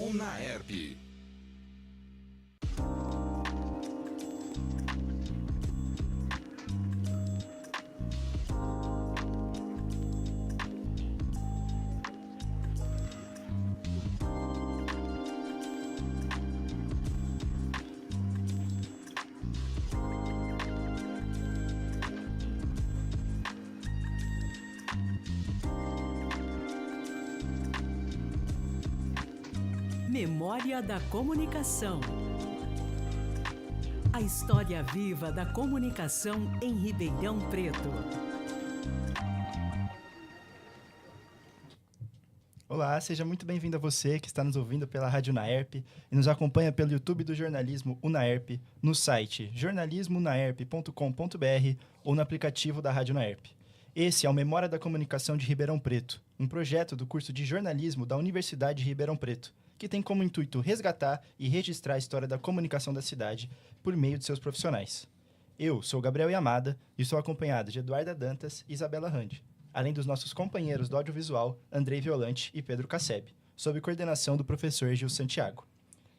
Unaerp. Memória da Comunicação. A história viva da comunicação em Ribeirão Preto. Olá, seja muito bem-vindo a você que está nos ouvindo pela Rádio Unaerp e nos acompanha pelo YouTube do Jornalismo Unaerp, no site jornalismounaerp.com.br ou no aplicativo da Rádio Unaerp. Esse é o Memória da Comunicação de Ribeirão Preto, um projeto do curso de jornalismo da Universidade de Ribeirão Preto, que tem como intuito resgatar e registrar a história da comunicação da cidade por meio de seus profissionais. Eu sou Gabriel Yamada e sou acompanhado de Eduarda Dantas e Isabela Randi, além dos nossos companheiros do audiovisual, Andrei Violante e Pedro Casseb, sob coordenação do professor Gil Santiago.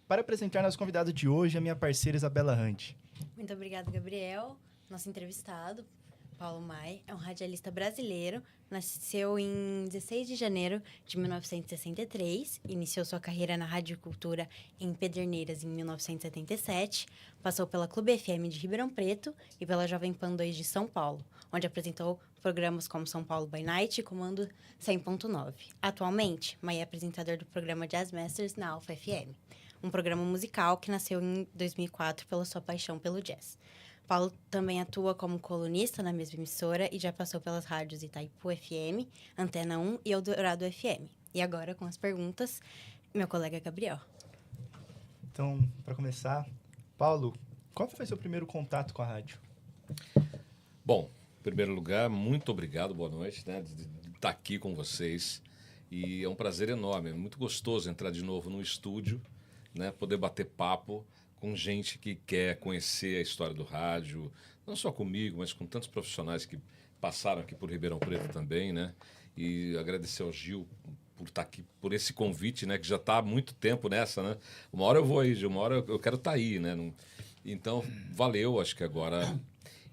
Para apresentar nosso convidado de hoje, a minha parceira Isabela Randi. Muito obrigada, Gabriel. Nosso entrevistado, Paulo Mai, é um radialista brasileiro, nasceu em 16 de janeiro de 1963, iniciou sua carreira na Rádio Cultura em Pederneiras em 1977, passou pela Clube FM de Ribeirão Preto e pela Jovem Pan 2 de São Paulo, onde apresentou programas como São Paulo by Night e Comando 100.9. Atualmente, Mai é apresentador do programa Jazz Masters na Alpha FM, um programa musical que nasceu em 2004 pela sua paixão pelo jazz. Paulo também atua como colunista na mesma emissora e já passou pelas rádios Itaipu FM, Antena 1 e Eldorado FM. E agora, com as perguntas, meu colega Gabriel. Então, para começar, Paulo, qual foi seu primeiro contato com a rádio? Bom, em primeiro lugar, muito obrigado, boa noite, né, de estar aqui com vocês. E é um prazer enorme, é muito gostoso entrar de novo no estúdio, né, poder bater papo com gente que quer conhecer a história do rádio, não só comigo, mas com tantos profissionais que passaram aqui por Ribeirão Preto também, né? E agradecer ao Gil por estar aqui, por esse convite, né? Que já está há muito tempo nessa, né? Uma hora eu vou aí, Gil, uma hora eu quero estar aí, né? Então, valeu, acho que agora...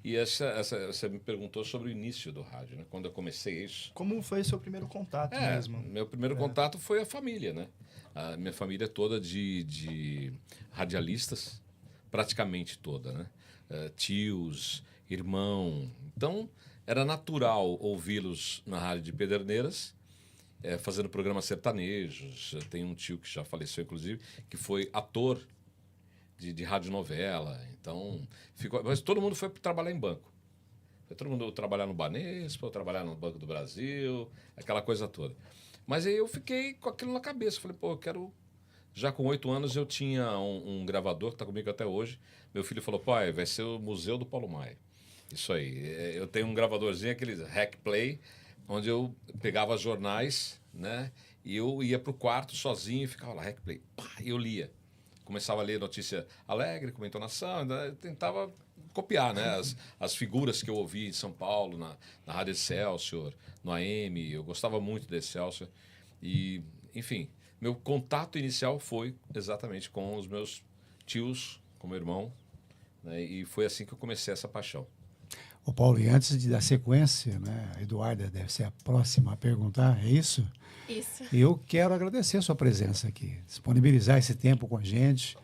E você me perguntou sobre o início do rádio, né? Quando eu comecei isso. Como foi o seu primeiro contato mesmo? Meu primeiro contato foi a família, né? A minha família é toda de radialistas, praticamente toda, né? Tios, irmão. Então, era natural ouvi-los na rádio de Pederneiras, fazendo programas sertanejos. Tem um tio que já faleceu, inclusive, que foi ator de radionovela. Então, mas todo mundo foi trabalhar em banco. Foi todo mundo trabalhar no Banespa, trabalhar no Banco do Brasil, aquela coisa toda. Mas aí eu fiquei com aquilo na cabeça. Falei, pô, eu quero... Já com 8 anos eu tinha um gravador que está comigo até hoje. Meu filho falou, pai, vai ser o Museu do Paulo Maia. Isso aí. Eu tenho um gravadorzinho, aqueles Hack Play, onde eu pegava jornais, né? E eu ia pro quarto sozinho e ficava lá, Hack Play. Pá, e eu lia. Começava a ler notícia alegre, com entonação, eu tentava copiar, né? As figuras que eu ouvi em São Paulo, na Rádio Excelsior, no AM, eu gostava muito da Excelsior. E, enfim, meu contato inicial foi exatamente com os meus tios, com meu irmão, né? E foi assim que eu comecei essa paixão. Ô Paulo, e antes de dar sequência, né, a Eduarda deve ser a próxima a perguntar, é isso? Isso. Eu quero agradecer a sua presença aqui, disponibilizar esse tempo com a gente,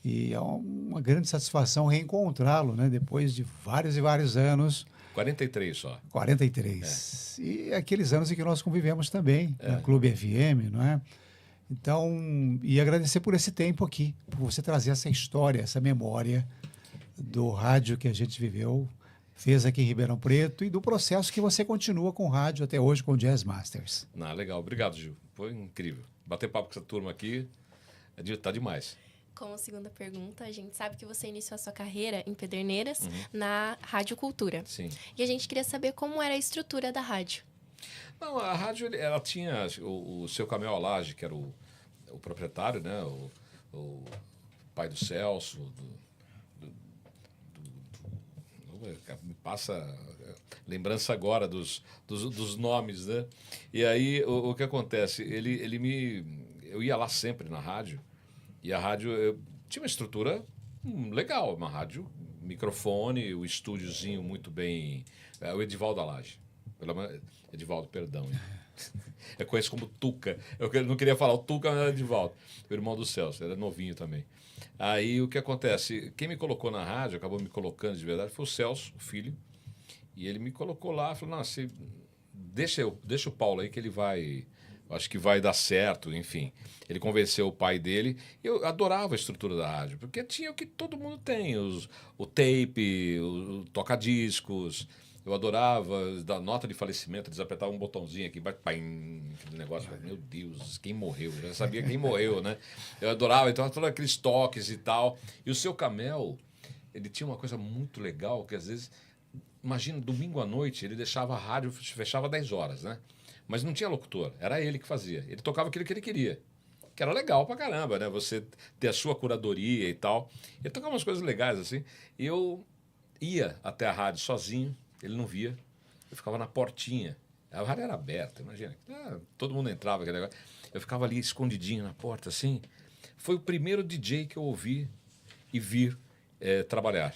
e é uma grande satisfação reencontrá-lo, né, depois de vários e vários anos. 43 só. 43. E aqueles anos em que nós convivemos também, na Clube FM, não é? Então, e agradecer por esse tempo aqui, por você trazer essa história, essa memória do rádio que a gente viveu, fez aqui em Ribeirão Preto e do processo que você continua com o rádio até hoje com o Jazz Masters. Legal. Obrigado, Gil. Foi incrível. Bater papo com essa turma aqui tá demais. Como segunda pergunta, a gente sabe que você iniciou a sua carreira em Pederneiras, na Rádio Cultura. Sim. E a gente queria saber como era a estrutura da rádio. Não, a rádio, ela tinha o seu Camel Alage, que era o proprietário, né? O pai do Celso, me passa lembrança agora dos nomes, né? E aí, o que acontece? eu ia lá sempre na rádio, e a rádio tinha uma estrutura legal, uma rádio, microfone, o estúdiozinho muito bem... o Edivaldo da Laje. Edivaldo, perdão. Eu conheço como Tuca. Eu não queria falar o Tuca, mas era Edivaldo, o irmão do Celso, era novinho também. Aí o que acontece? Quem me colocou na rádio, acabou me colocando de verdade, foi o Celso, o filho. E ele me colocou lá, falou, não, deixa o Paulo aí que ele vai... Acho que vai dar certo, enfim. Ele convenceu o pai dele. Eu adorava a estrutura da rádio, porque tinha o que todo mundo tem, o tape, o toca-discos. Eu adorava da nota de falecimento, eles apertavam um botãozinho aqui, aquele negócio. Meu Deus, quem morreu? Eu já sabia quem morreu, né? Eu adorava, então, todos aqueles toques e tal. E o seu Camel, ele tinha uma coisa muito legal, que às vezes, imagina, domingo à noite, ele deixava a rádio, fechava 10 horas, né? Mas não tinha locutor, era ele que fazia. Ele tocava aquilo que ele queria, que era legal pra caramba, né? Você ter a sua curadoria e tal. Ele tocava umas coisas legais, assim. E eu ia até a rádio sozinho, ele não via. Eu ficava na portinha. A rádio era aberta, imagina. Todo mundo entrava, aquele negócio. Eu ficava ali escondidinho na porta, assim. Foi o primeiro DJ que eu ouvi e vir trabalhar.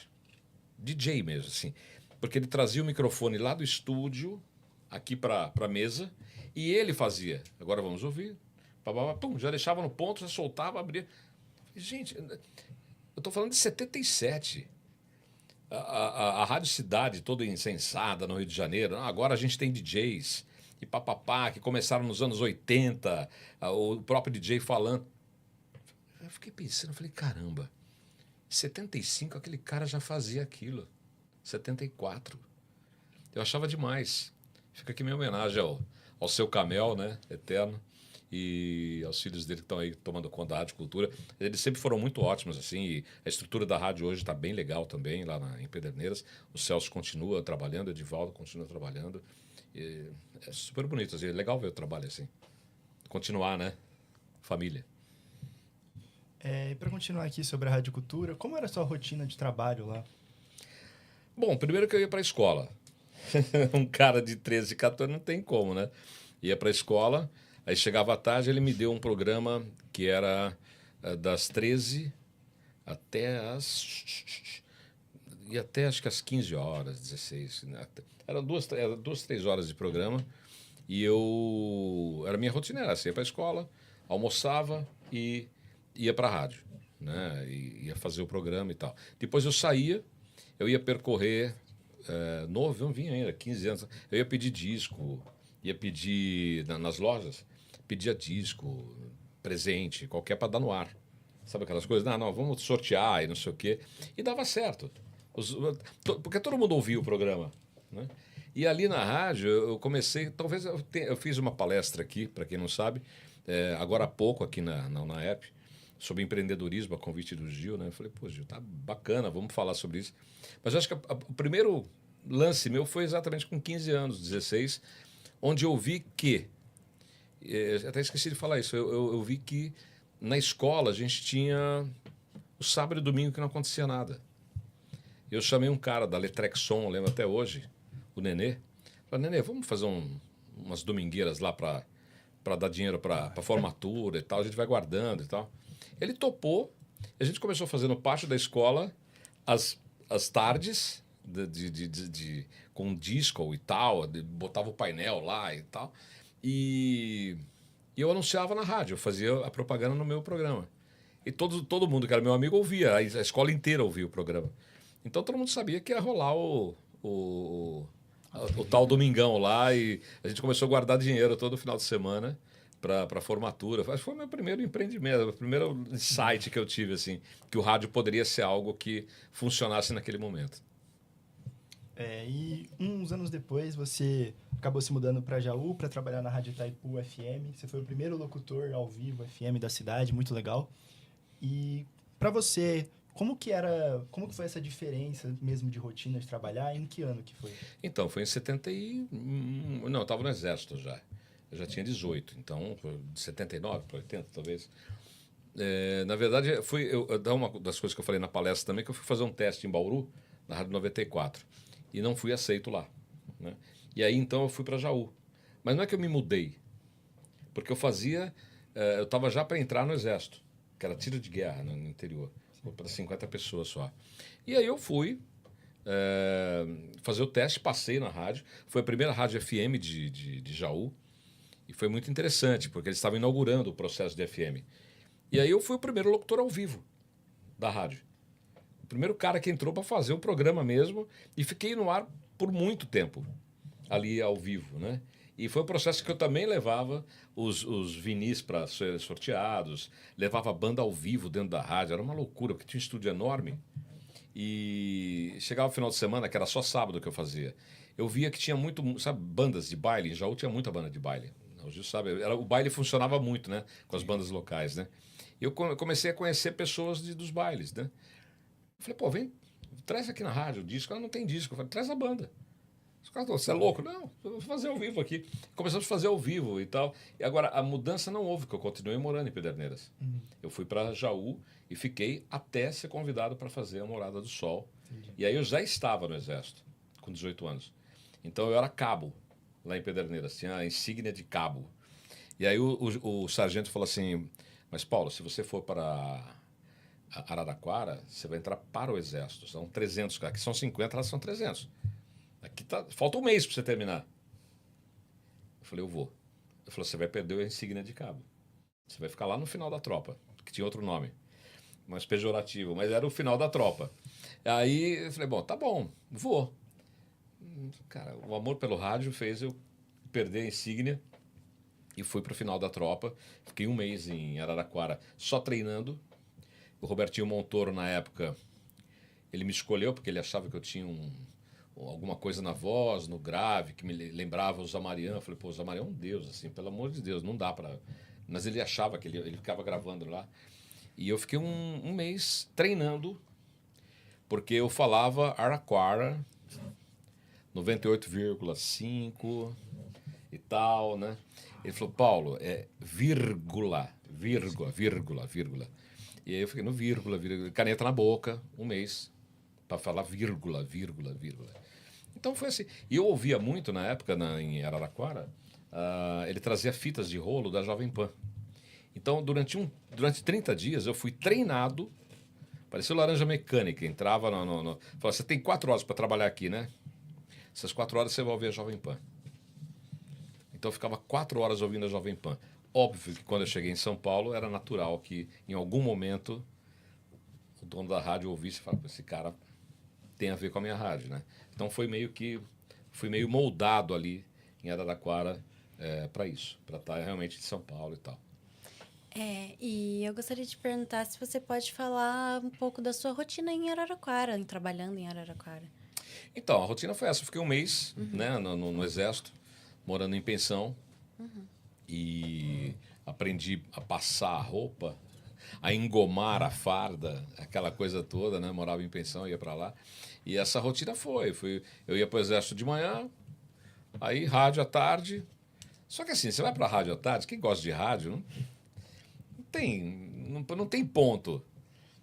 DJ mesmo, assim. Porque ele trazia o microfone lá do estúdio aqui para a mesa, e ele fazia. Agora vamos ouvir. Pum, já deixava no ponto, já soltava, abria. Gente, eu estou falando de 77. A Rádio Cidade toda insensada no Rio de Janeiro. Agora a gente tem DJs e papapá, que começaram nos anos 80, o próprio DJ falando. Eu fiquei pensando, falei, caramba, em 75 aquele cara já fazia aquilo. 74. Eu achava demais. Fica aqui minha homenagem ao seu Camel, né, eterno, e aos filhos dele que estão aí tomando conta da Rádio Cultura. Eles sempre foram muito ótimos, assim, e a estrutura da rádio hoje está bem legal também, lá em Pederneiras. O Celso continua trabalhando, o Edivaldo continua trabalhando. E é super bonito, assim, é legal ver o trabalho assim. Continuar, né? Família. Para continuar aqui sobre a Rádio Cultura, como era a sua rotina de trabalho lá? Bom, primeiro que eu ia para a escola. Um cara de 13, 14 não tem como, né? Ia para a escola, aí chegava à tarde, ele me deu um programa que era das 13 até e até acho que às 15 horas, 16. Né? Era 3 horas de programa. E era minha rotina, era assim, ia para a escola, almoçava e ia para a rádio, né? E ia fazer o programa e tal. Depois eu saía, eu ia percorrer... novo, eu não vinha ainda, 15 anos. Eu ia pedir disco, ia pedir nas lojas, pedia disco, presente, qualquer para dar no ar. Sabe aquelas coisas? Não, vamos sortear e não sei o quê. E dava certo. Porque todo mundo ouvia o programa, né? E ali na rádio eu comecei, talvez eu fiz uma palestra aqui, para quem não sabe, agora há pouco aqui na UNAEP, sobre empreendedorismo, a convite do Gil, né? Eu falei, pô, Gil, tá bacana, vamos falar sobre isso. Mas eu acho que o primeiro lance meu foi exatamente com 15 anos, 16, onde eu vi que, até esqueci de falar isso, eu vi que na escola a gente tinha o sábado e domingo que não acontecia nada. Eu chamei um cara da Letrexon, lembro até hoje, o Nenê. Falei, Nenê, vamos fazer umas domingueiras lá para dar dinheiro para formatura e tal, a gente vai guardando e tal. Ele topou, a gente começou a fazer no pátio da escola as tardes com disco e tal, botava o painel lá e tal, e eu anunciava na rádio, eu fazia a propaganda no meu programa. E todo mundo que era meu amigo ouvia, a escola inteira ouvia o programa. Então todo mundo sabia que ia rolar o tal domingão lá, e a gente começou a guardar dinheiro todo final de semana para formatura. Foi o meu primeiro empreendimento, o primeiro insight que eu tive, assim, que o rádio poderia ser algo que funcionasse naquele momento. E uns anos depois você acabou se mudando para Jaú para trabalhar na Rádio Itaipu FM. Você foi o primeiro locutor ao vivo FM da cidade, muito legal. E para você, como que foi essa diferença mesmo de rotina de trabalhar? Em que ano que foi? Então, foi em 70 Não, eu estava no Exército já. Eu já tinha 18, então, de 79 para 80, talvez. Na verdade, uma das coisas que eu falei na palestra também, que eu fui fazer um teste em Bauru, na Rádio 94, e não fui aceito lá, né? E aí, então, eu fui para Jaú. Mas não é que eu me mudei, porque eu fazia eu estava já para entrar no Exército, que era tiro de guerra no interior, para 50 pessoas só. E aí eu fui fazer o teste, passei na rádio. Foi a primeira rádio FM de Jaú. E foi muito interessante, porque eles estavam inaugurando o processo de FM. E aí eu fui o primeiro locutor ao vivo da rádio. O primeiro cara que entrou para fazer o programa mesmo. E fiquei no ar por muito tempo, ali ao vivo, né? E foi um processo que eu também levava os vinis para serem sorteados, levava a banda ao vivo dentro da rádio. Era uma loucura, porque tinha um estúdio enorme. E chegava o final de semana, que era só sábado que eu fazia. Eu via que tinha muito, sabe, bandas de baile. Em Jaú tinha muita banda de baile. O Gil sabe, o baile funcionava muito, né? Com as bandas locais, né? E eu comecei a conhecer pessoas dos bailes, né? Eu falei, pô, vem, traz aqui na rádio o disco. Ela não tem disco. Eu falei, traz a banda. Os caras falaram, você é louco? Não, eu vou fazer ao vivo aqui. Começamos a fazer ao vivo e tal. E agora, a mudança não houve, porque eu continuei morando em Pederneiras. Eu fui para Jaú e fiquei até ser convidado para fazer a Morada do Sol. E aí eu já estava no Exército, com 18 anos. Então eu era cabo lá em Pederneiras, tinha a insígnia de cabo. E aí o sargento falou assim, mas Paulo, se você for para Araraquara, você vai entrar para o Exército. São 300, aqui são 50, lá são 300. Aqui falta um mês para você terminar. Eu falei, eu vou. Ele falou, você vai perder a insígnia de cabo. Você vai ficar lá no final da tropa, que tinha outro nome, mais pejorativo, mas era o final da tropa. Aí eu falei, bom, tá bom, vou. Cara, o amor pelo rádio fez eu perder a insígnia e fui para o final da tropa. Fiquei um mês em Araraquara só treinando. O Robertinho Montoro, na época, ele me escolheu porque ele achava que eu tinha alguma coisa na voz, no grave, que me lembrava o Zamarian. Eu falei, pô, o Zamarian é um deus, assim, pelo amor de Deus, não dá para... Mas ele achava que ele ficava gravando lá. E eu fiquei um mês treinando, porque eu falava Araraquara 98,5 e tal, né? Ele falou, Paulo, é vírgula. E aí eu fiquei no vírgula, caneta na boca, um mês, para falar vírgula. Então foi assim. E eu ouvia muito na época, em Araraquara, ele trazia fitas de rolo da Jovem Pan. Então, durante 30 dias, eu fui treinado, parecia laranja mecânica, entrava falava, você tem 4 horas para trabalhar aqui, né? Essas 4 horas você vai ouvir a Jovem Pan. Então eu ficava 4 horas ouvindo a Jovem Pan. Óbvio que quando eu cheguei em São Paulo, era natural que em algum momento o dono da rádio ouvisse e falasse, esse cara tem a ver com a minha rádio, né? Então fui meio moldado ali em Araraquara para isso, para estar realmente em São Paulo e tal. E eu gostaria de perguntar se você pode falar um pouco da sua rotina em Araraquara, trabalhando em Araraquara. Então, a rotina foi essa. Eu fiquei um mês, né, no Exército, morando em pensão. E aprendi a passar a roupa, a engomar a farda, aquela coisa toda, né? Morava em pensão, ia para lá. E essa rotina eu ia para o Exército de manhã, aí rádio à tarde. Só que assim, você vai para a rádio à tarde, quem gosta de rádio, não tem ponto.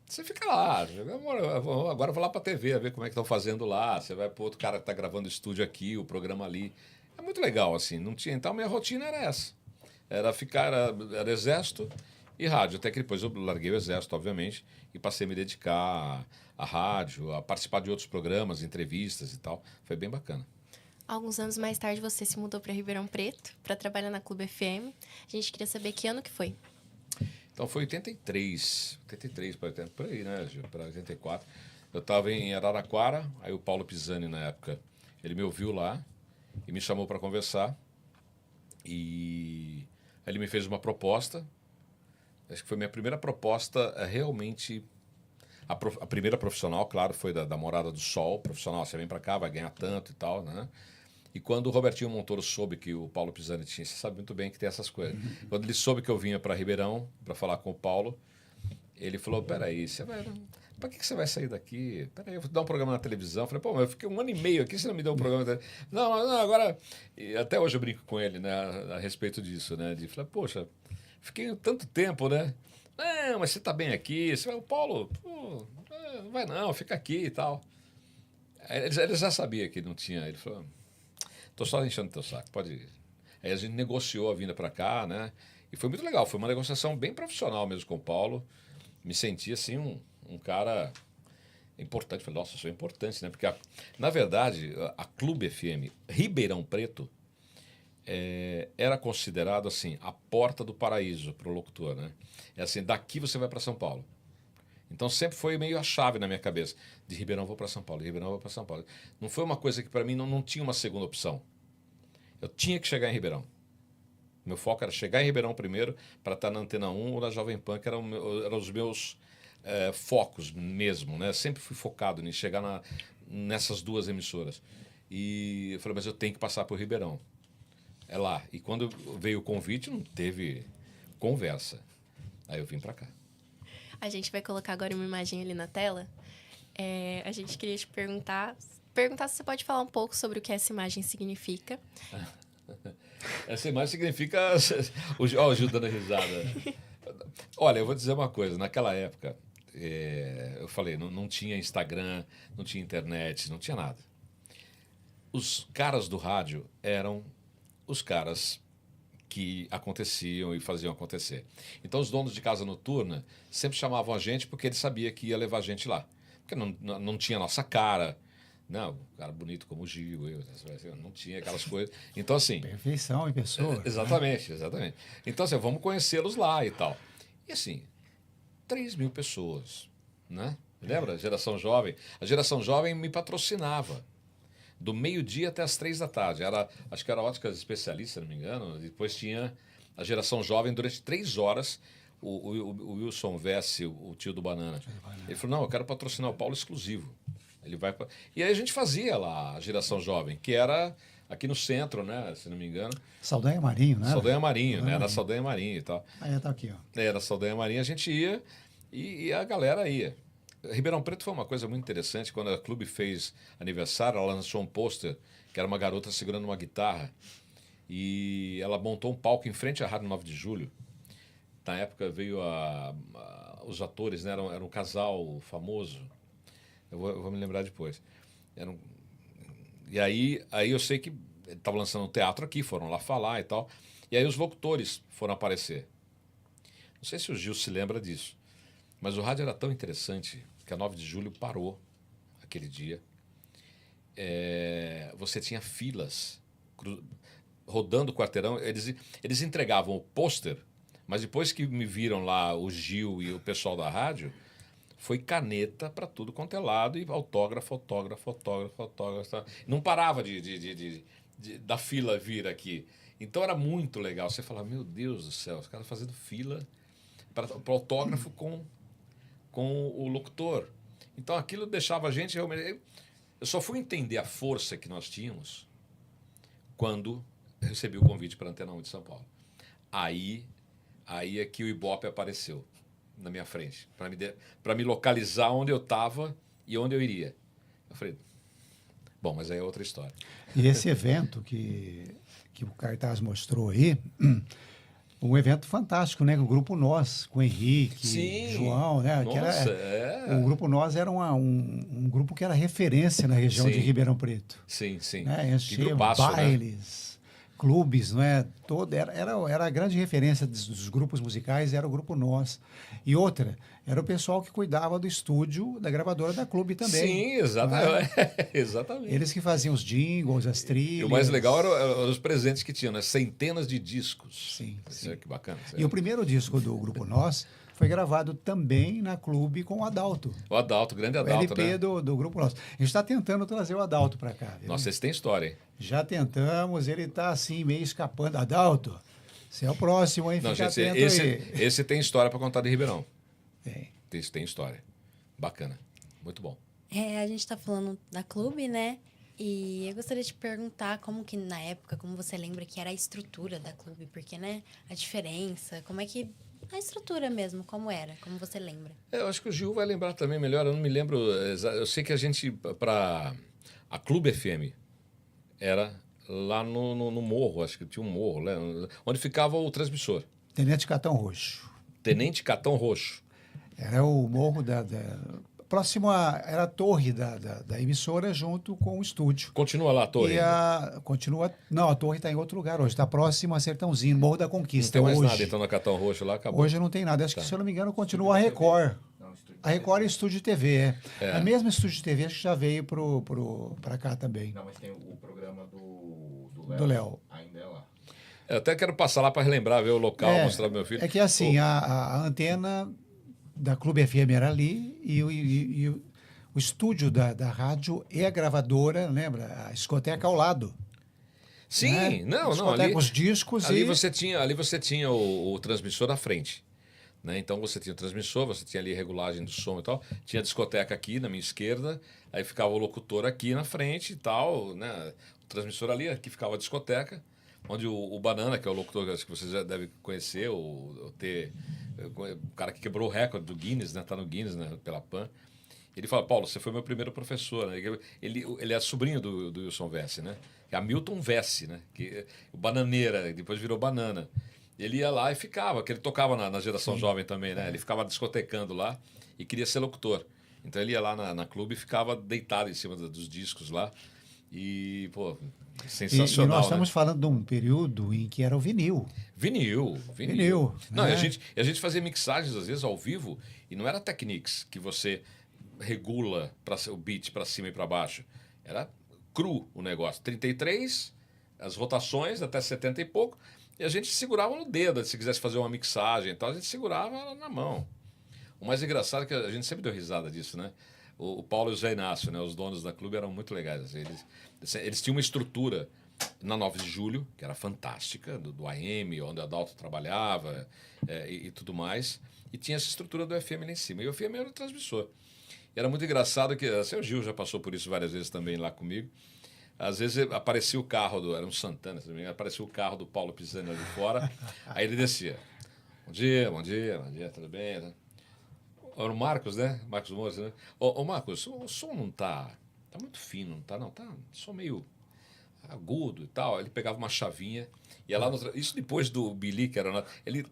Você fica lá, agora eu vou lá para a TV, ver como é que estão fazendo lá. Você vai para outro cara que está gravando estúdio aqui, o programa ali. É muito legal, assim. Não tinha, então, minha rotina era essa. Era Exército e rádio. Até que depois eu larguei o Exército, obviamente, e passei a me dedicar à rádio, a participar de outros programas, entrevistas e tal. Foi bem bacana. Alguns anos mais tarde, você se mudou para Ribeirão Preto, para trabalhar na Clube FM. A gente queria saber que ano que foi. Então foi 83 por aí, né, para 84. Eu estava em Araraquara, aí o Paulo Pisani, na época, ele me ouviu lá e me chamou para conversar. E aí ele me fez uma proposta. Acho que foi minha primeira proposta realmente... A primeira profissional, claro, foi da Morada do Sol. Profissional, você vem para cá, vai ganhar tanto e tal, né? E quando o Robertinho Montoro soube que o Paulo Pisani tinha, você sabe muito bem que tem essas coisas. Quando ele soube que eu vinha para Ribeirão para falar com o Paulo, ele falou, peraí, para que você vai sair daqui? Peraí, eu vou dar um programa na televisão. Eu falei, pô, mas eu fiquei 1 ano e meio aqui, você não me deu um programa na televisão? Não, agora... E até hoje eu brinco com ele, né, a respeito disso, né? De falar, poxa, fiquei tanto tempo, né? Não, mas você tá bem aqui. Você vai, o Paulo, pô, não vai não, fica aqui e tal. Ele já sabia que não tinha. Ele falou, tô só enchendo teu saco, pode ir. Aí a gente negociou a vinda para cá, né? E foi muito legal, foi uma negociação bem profissional mesmo com o Paulo. Me senti assim um cara importante. Falei, nossa, eu sou importante, né? Porque, na verdade, a Clube FM Ribeirão Preto era considerado assim a porta do paraíso para o locutor, né? É assim, daqui você vai para São Paulo. Então sempre foi meio a chave na minha cabeça. De Ribeirão vou para São Paulo, de Ribeirão vou para São Paulo. Não foi uma coisa que para mim não tinha uma segunda opção. Eu tinha que chegar em Ribeirão. Meu foco era chegar em Ribeirão primeiro para estar na Antena 1 ou na Jovem Pan, que eram os meus focos mesmo, né? Sempre fui focado em chegar nessas duas emissoras. E eu falei, mas eu tenho que passar por Ribeirão. É lá. E quando veio o convite, não teve conversa. Aí eu vim para cá. A gente vai colocar agora uma imagem ali na tela. A gente queria te perguntar se você pode falar um pouco sobre o que essa imagem significa. Essa imagem significa... Ó, o Gil dando risada. Olha, eu vou dizer uma coisa. Naquela época, eu falei, não tinha Instagram, não tinha internet, não tinha nada. Os caras do rádio eram os caras que aconteciam e faziam acontecer. Então, os donos de casa noturna sempre chamavam a gente porque eles sabiam que ia levar a gente lá. Porque não tinha nossa cara, não, um cara bonito como o Gil, não tinha aquelas coisas. Então, assim... Perfeição em pessoa. Exatamente, exatamente. Então, assim, vamos conhecê-los lá e tal. E, assim, 3.000 pessoas, né? Lembra? A Geração Jovem. A Geração Jovem me patrocinava. Do meio-dia até as 3 da tarde. Acho que era Óticas Especialistas, se não me engano. Depois tinha a Geração Jovem durante 3 horas. O Wilson Vessi, o tio do Banana. Ele falou, não, eu quero patrocinar o Paulo exclusivo. Ele vai E aí a gente fazia lá a Geração Jovem, que era aqui no centro, né? Se não me engano. Saldanha Marinho, né? Saldanha Marinho, né? Era Saldanha Marinho e tal. Aí tá aqui, ó. Era Saldanha Marinho, a gente ia e a galera ia. Ribeirão Preto foi uma coisa muito interessante. Quando a Clube fez aniversário, ela lançou um pôster, que era uma garota segurando uma guitarra. E ela montou um palco em frente à Rádio 9 de Julho. Na época veio os atores, né? Era um casal famoso. Eu vou me lembrar depois. E aí eu sei que ele estava lançando um teatro aqui, foram lá falar e tal. E aí os locutores foram aparecer. Não sei se o Gil se lembra disso. Mas o rádio era tão interessante que a 9 de Julho parou aquele dia. Você tinha filas rodando o quarteirão. Eles entregavam o pôster, mas depois que me viram lá, o Gil e o pessoal da rádio, foi caneta para tudo quanto é lado e autógrafo. Não parava da fila vir aqui. Então era muito legal. Você falava, meu Deus do céu, os caras fazendo fila para autógrafo com o locutor. Então aquilo deixava a gente realmente... Eu só fui entender a força que nós tínhamos quando recebi o convite para a Antena 1 de São Paulo. Aí é que o Ibope apareceu na minha frente, para me localizar onde eu estava e onde eu iria. Eu falei, bom, mas aí é outra história. E esse evento que o cartaz mostrou aí... Um evento fantástico, né? O Grupo Nós, com o Henrique, Sim. João, né? Nossa, O Grupo Nós era um grupo que era referência na região de Ribeirão Preto. Sim, sim. Né? Enchia grupaço, bailes, clubes, não é? Era a grande referência dos grupos musicais, era o Grupo Nós. E outra, era o pessoal que cuidava do estúdio da gravadora da Clube também. Sim, exatamente. Exatamente. Eles que faziam os jingles, as trilhas. E o mais legal eram os presentes que tinham, né? Centenas de discos. Sim. Que bacana. E o primeiro disco do Grupo Nós foi gravado também na Clube com o Adalto. O Adalto, grande O Adalto, LP né? do Grupo Nós. A gente está tentando trazer o Adalto para cá. Viu? Nossa, esse tem história, hein? Já tentamos, ele está assim, meio escapando. Adalto, você é o próximo, hein? Não, Fica gente, atento aí. esse tem história para contar de Ribeirão. Tem. Esse tem história. Bacana. Muito bom. A gente tá falando da Clube, né? E eu gostaria de perguntar como que na época, como você lembra que era a estrutura da Clube, porque, né, a diferença, como é que... A estrutura mesmo, como era, como você lembra? Eu acho que o Gil vai lembrar também melhor, eu não me lembro. Eu sei que a gente, para a Clube FM, era lá no morro, acho que tinha um morro, né, onde ficava o transmissor. Tenente Catão Roxo. Tenente Catão Roxo. Era o morro era a torre da emissora junto com o estúdio. Continua lá a torre. Continua. Não, a torre está em outro lugar hoje. Está próximo a Sertãozinho, Morro da Não Conquista. tem mais hoje. nada, então, no Catão Roxo lá acabou. Hoje não tem nada. Acho que, se eu não me engano, continua a Record. A Record é Estúdio TV. A mesma Estúdio TV acho que já veio para cá também. Não, mas tem o programa do Do Léo. Ainda é lá. Eu até quero passar lá para relembrar, ver o local, mostrar pro meu filho. É que assim, a antena da Clube FM era ali e o estúdio da rádio e a gravadora, lembra? A discoteca ao lado. Sim, né? não, Discoteca, ali, os discos ali e... você tinha o transmissor à frente. Né? Então você tinha o transmissor, você tinha ali regulagem do som e tal. Tinha a discoteca aqui na minha esquerda, aí ficava o locutor aqui na frente e tal, né? O transmissor ali, aqui ficava a discoteca, onde o Banana, que é o locutor que acho que vocês já devem conhecer, o cara que quebrou o recorde do Guinness, né? Tá no Guinness, né? Pela PAN. Ele fala, Paulo, você foi meu primeiro professor, né? Ele é sobrinho do Wilson Vessi, né? É Hamilton Vessi, né? O Bananeira, depois virou Banana. Ele ia lá e ficava, que ele tocava na geração jovem também, né? Ele ficava discotecando lá e queria ser locutor. Então ele ia lá na clube e ficava deitado em cima dos discos lá. E, pô, sensacional, e nós né? estamos falando de um período em que era o vinil. Vinil. Não, né? e a gente fazia mixagens, às vezes, ao vivo, e não era Technics, que você regula o beat para cima e para baixo. Era cru o negócio. 33, as rotações até 70 e pouco, e a gente segurava no dedo. Se quisesse fazer uma mixagem e tal, a gente segurava na mão. O mais engraçado é que a gente sempre deu risada disso, né? O Paulo e o Zé Inácio, né? Os donos da clube eram muito legais. Assim, eles tinham uma estrutura na 9 de Julho, que era fantástica, do AM, onde o Adalto trabalhava e tudo mais. E tinha essa estrutura do FM lá em cima. E o FM era o transmissor. E era muito engraçado que... Assim, o Gil já passou por isso várias vezes também lá comigo. Às vezes aparecia o carro era um Santana, se não me engano, aparecia o carro do Paulo pisando ali fora. Aí ele descia. Bom dia, tudo bem? Era o Marcos, né? Marcos Moura, né? Ô, Marcos, o som não tá muito fino, não tá, não? Tá som meio agudo e tal. Ele pegava uma chavinha, ia lá isso depois do Billy, que era... Ele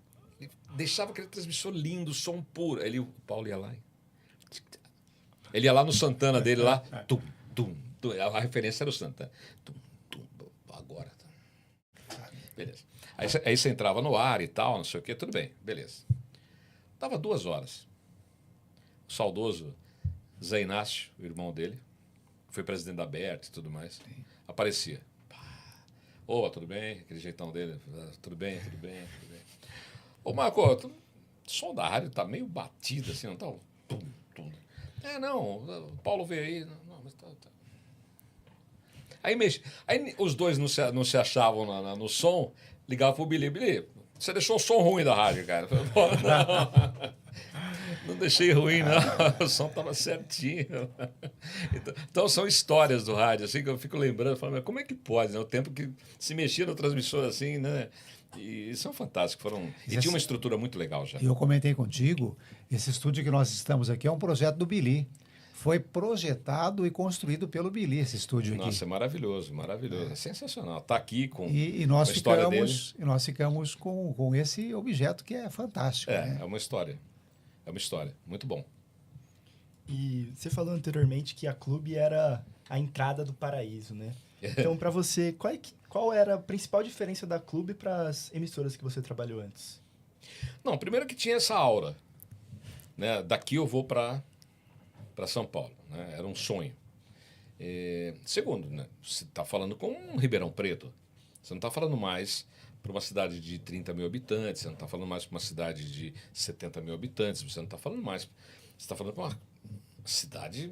deixava aquele transmissor lindo, som puro. Aí o Paulo ia lá. Ele ia lá no Santana dele lá. Tum, tum, tum. A referência era o Santana. Tum, tum, agora. Beleza. Aí você entrava no ar e tal, não sei o quê, tudo bem, beleza. Dava 2 horas. O saudoso Zé Inácio, o irmão dele, foi presidente da Berta e tudo mais, aparecia. Ô, tudo bem? Aquele jeitão dele. Tudo bem. Ô, Marco, o som da rádio tá meio batido assim, não tá? Tum, tum. Não, o Paulo veio aí. Não, mas tá. Aí os dois não se achavam no som, ligavam pro Billy. Billy, você deixou o som ruim da rádio, cara. Eu falei, não deixei ruim, não. O som estava certinho. Então, são histórias do rádio, assim, que eu fico lembrando, falando, mas como é que pode, né? O tempo que se mexia no transmissor assim, né? E são fantásticos. E tinha uma estrutura muito legal já. E eu comentei contigo, esse estúdio que nós estamos aqui é um projeto do Billy. Foi projetado e construído pelo Billy, esse estúdio aqui. Nossa, é maravilhoso. É sensacional. Está aqui com e nós a história dele. E nós ficamos com esse objeto que é fantástico. Né? É uma história. É uma história. Muito bom. E você falou anteriormente que a clube era a entrada do paraíso, né? Então, para você, qual era a principal diferença da clube para as emissoras que você trabalhou antes? Não, primeiro que tinha essa aura. Né? Daqui eu vou para São Paulo. Né? Era um sonho. Segundo, né? Você está falando com um Ribeirão Preto. Você não está falando mais para uma cidade de 30 mil habitantes, você não está falando mais para uma cidade de 70 mil habitantes, você não está falando mais... Você está falando para uma cidade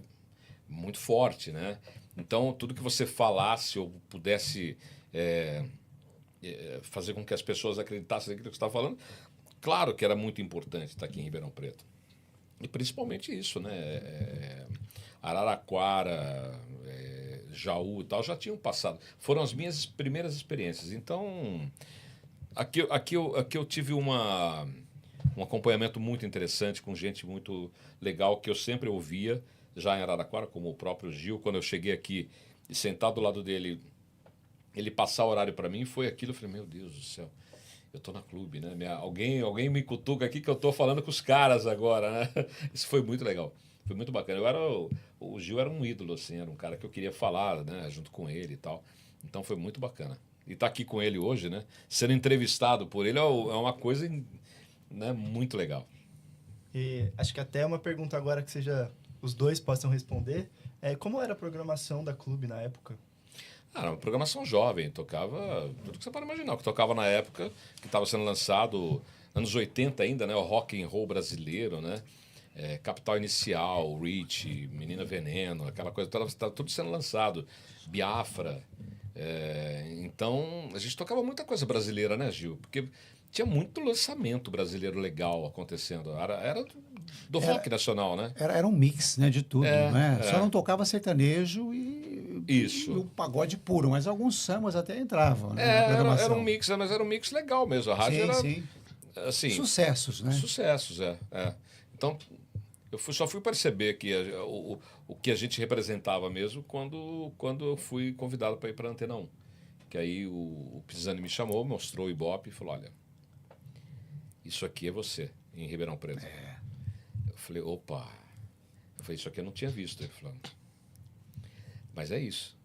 muito forte, né? Então, tudo que você falasse ou pudesse fazer com que as pessoas acreditassem naquilo que você estava falando, claro que era muito importante estar aqui em Ribeirão Preto. E principalmente isso, né? Araraquara, Jaú e tal, já tinham passado. Foram as minhas primeiras experiências. Então, aqui eu tive um acompanhamento muito interessante com gente muito legal que eu sempre ouvia, já em Araraquara, como o próprio Gil. Quando eu cheguei aqui e sentado do lado dele, ele passar o horário para mim, foi aquilo. Eu falei, meu Deus do céu, eu tô na clube, né? Alguém me cutuca aqui que eu tô falando com os caras agora, né? Isso foi muito legal. Foi muito bacana. O Gil era um ídolo, assim, era um cara que eu queria falar, né, junto com ele e tal. Então foi muito bacana. E estar aqui com ele hoje, né, sendo entrevistado por ele é uma coisa, né, muito legal. E acho que até uma pergunta agora que os dois possam responder. Como era a programação da clube na época? Era uma programação jovem, tocava tudo que você pode imaginar. O que tocava na época, que estava sendo lançado, anos 80 ainda, né, o rock and roll brasileiro, né? Capital Inicial, Rich, Menina Veneno, aquela coisa toda, estava tudo sendo lançado. Biafra. Então, a gente tocava muita coisa brasileira, né, Gil? Porque tinha muito lançamento brasileiro legal acontecendo. Era do rock nacional, né? Era um mix, né, de tudo, né? é. Só não tocava sertanejo e o pagode puro, mas alguns sambas até entravam, né, na programação. Era um mix, mas era um mix legal mesmo. A rádio era... Sim. Assim, Sucessos, né? Sucessos, Então, só fui perceber que o que a gente representava mesmo quando eu fui convidado para ir para a Antena 1. Que aí o Pisani me chamou, mostrou o Ibope e falou, olha, isso aqui é você, em Ribeirão Preto. Eu falei, opa. Eu falei, isso aqui eu não tinha visto. Ele falou, mas é isso.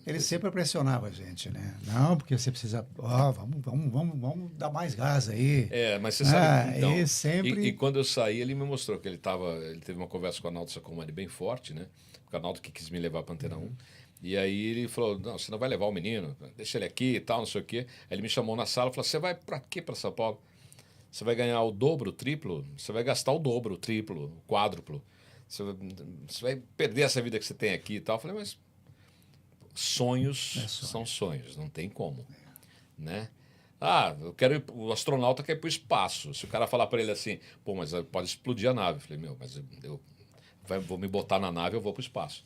Ele sempre pressionava a gente, né? Não, porque você precisa... vamos dar mais gás aí. Mas você sabe... Então, e sempre... e quando eu saí, ele me mostrou que ele teve uma conversa com o Arnaldo Sacomani bem forte, né? O Arnaldo que quis me levar para a Antena 1. E aí ele falou, não, você não vai levar o menino, deixa ele aqui e tal, não sei o quê. Aí ele me chamou na sala e falou, você vai para quê para São Paulo? Você vai ganhar o dobro, o triplo? Você vai gastar o dobro, o triplo, o quádruplo. Você vai perder essa vida que você tem aqui e tal. Eu falei, mas sonhos são sonhos, não tem como. Né? O astronauta quer ir para o espaço. Se o cara falar para ele assim, pô, mas pode explodir a nave. Eu falei, mas eu vou me botar na nave, eu vou para o espaço.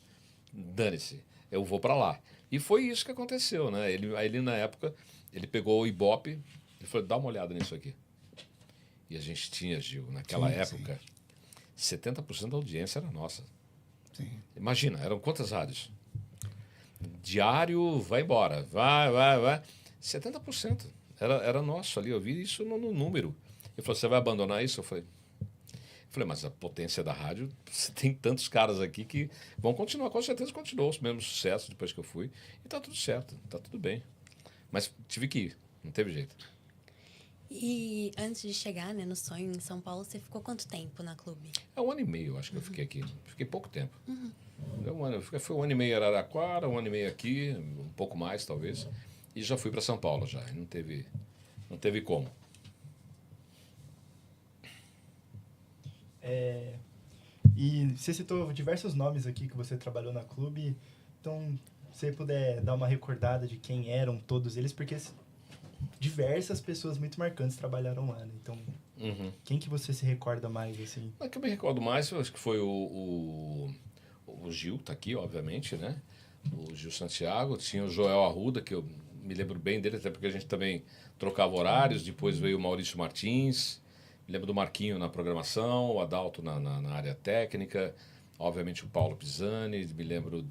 Dane-se, eu vou para lá. E foi isso que aconteceu, né? Ele na época, ele pegou o Ibope, ele falou, dá uma olhada nisso aqui. E a gente tinha, Gil, naquela época, 70% da audiência era nossa. Sim. Imagina, eram quantas rádios? Diário, vai embora, vai. 70% era nosso ali, eu vi isso no número. Ele falou, você vai abandonar isso? Eu falei, mas a potência da rádio, você tem tantos caras aqui que vão continuar, com certeza continuou o mesmo sucesso depois que eu fui. E tá tudo certo, tá tudo bem. Mas tive que ir, não teve jeito. E antes de chegar, né, no sonho em São Paulo, você ficou quanto tempo na clube? 1 ano e meio, acho que eu fiquei aqui. Fiquei pouco tempo. Foi 1 ano e meio em Araraquara, 1 ano e meio aqui, um pouco mais talvez. E já fui para São Paulo já. Não teve como. E você citou diversos nomes aqui que você trabalhou na clube. Então, se você puder dar uma recordada de quem eram todos eles, porque diversas pessoas muito marcantes trabalharam lá, né? Então, quem que você se recorda mais, assim? O que eu me recordo mais, eu acho que foi o Gil, tá aqui, obviamente, né? O Gil Santiago. Tinha o Joel Arruda, que eu me lembro bem dele, até porque a gente também trocava horários. Depois veio o Maurício Martins. Me lembro do Marquinho na programação, o Adalto na área técnica. Obviamente o Paulo Pisani, me lembro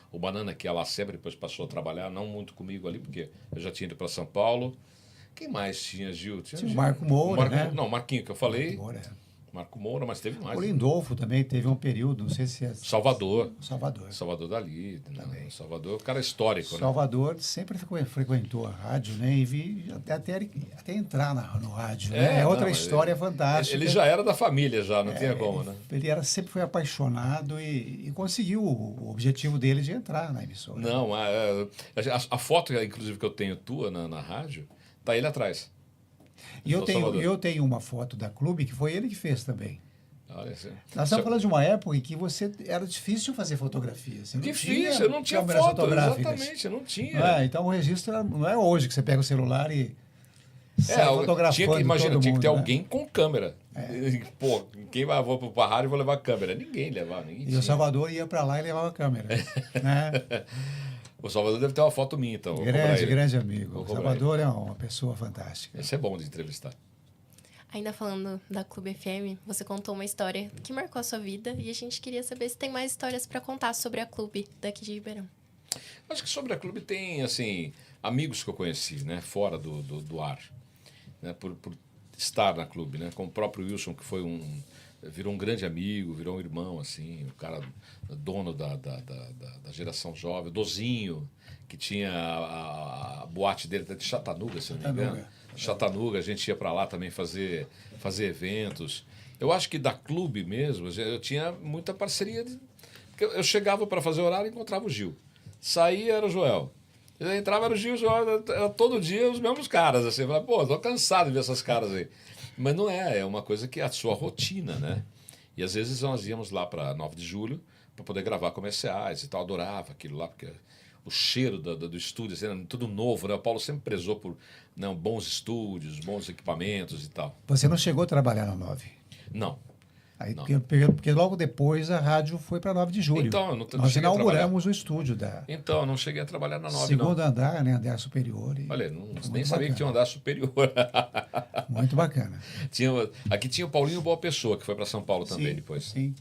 o Banana, que ia lá sempre, depois passou a trabalhar, não muito comigo ali, porque eu já tinha ido para São Paulo. Quem mais tinha, Gil? Tinha o Marco Moura, né? Não, Marquinho, que eu falei. Marco Moura, mas teve mais. O Lindolfo também teve um período, não sei se é... Salvador dali. Também. Salvador, cara histórico, Salvador sempre frequentou a rádio, né? E vi até entrar no rádio, né? É outra história fantástica. Ele já era da família, já, não tinha como, né? Ele sempre foi apaixonado e conseguiu o objetivo dele de entrar na emissora. Não, a foto, inclusive, que eu tenho tua na rádio, tá ele atrás. E eu tenho uma foto da clube que foi ele que fez também. Olha assim. Nós estamos falando de uma época em que era difícil fazer fotografia. Eu não tinha foto, exatamente, eu não tinha. Então o registro não é hoje que você pega o celular e sai fotografando tinha que ter né? alguém com câmera. Pô, quem vai para a rádio vou levar câmera? Ninguém levava, ninguém tinha. E o Salvador ia para lá e levava câmera. Né? O Salvador deve ter uma foto minha, então. Grande amigo. O Salvador é uma pessoa fantástica. Esse é bom de entrevistar. Ainda falando da Clube FM, você contou uma história que marcou a sua vida e a gente queria saber se tem mais histórias para contar sobre a Clube daqui de Ribeirão. Acho que sobre a Clube tem, assim, amigos que eu conheci, né, fora do ar. Né, por estar na clube, né? Com o próprio Wilson, que virou um grande amigo, virou um irmão, assim, o cara dono da geração jovem, o Dozinho, que tinha a boate dele de Chattanooga, se não me engano. Chattanooga, a gente ia para lá também fazer eventos. Eu acho que da clube mesmo, eu tinha muita parceria. Eu chegava para fazer horário e encontrava o Gil. Saía, era o Joel. Eu entrava, era o Gil, era todo dia os mesmos caras. Assim, eu falava, pô, tô cansado de ver essas caras aí. Mas não é uma coisa que é a sua rotina, né? E às vezes nós íamos lá para 9 de julho para poder gravar comerciais e tal. Adorava aquilo lá, porque o cheiro do estúdio, assim, era tudo novo, né? O Paulo sempre prezou por bons estúdios, bons equipamentos e tal. Você não chegou a trabalhar na 9? Não. Aí, Não. porque logo depois a rádio foi para 9 de julho. Então, eu não Nós cheguei a inauguramos o estúdio da Então, eu não cheguei a trabalhar na 9, segundo não. andar, né? Andar superior. Olha, nem muito sabia que tinha um andar superior. Muito bacana. Aqui tinha o Paulinho Boa Pessoa, que foi para São Paulo também Sim, depois. Sim.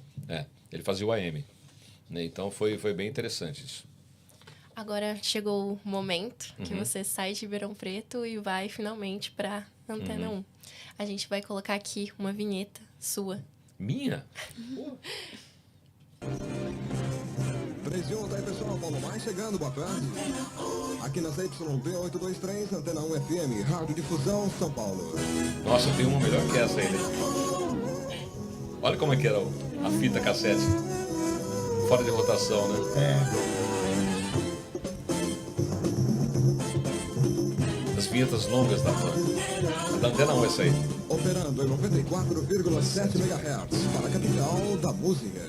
Ele fazia o AM. Né? Então, foi bem interessante isso. Agora chegou o momento que você sai de Ribeirão Preto e vai finalmente para Antena 1. A gente vai colocar aqui uma vinheta sua. Minha? 3 e 1, tá aí pessoal, Paulo Mais chegando, boa tarde. Aqui na ZYP 823, Antena 1 FM, Rádio Difusão, São Paulo. Nossa, tem uma melhor que essa aí, né? Olha como é que era a fita cassete. Fora de rotação, né? As vinhetas longas da Antena 1, essa aí. Operando em 94,7 MHz para a capital da música.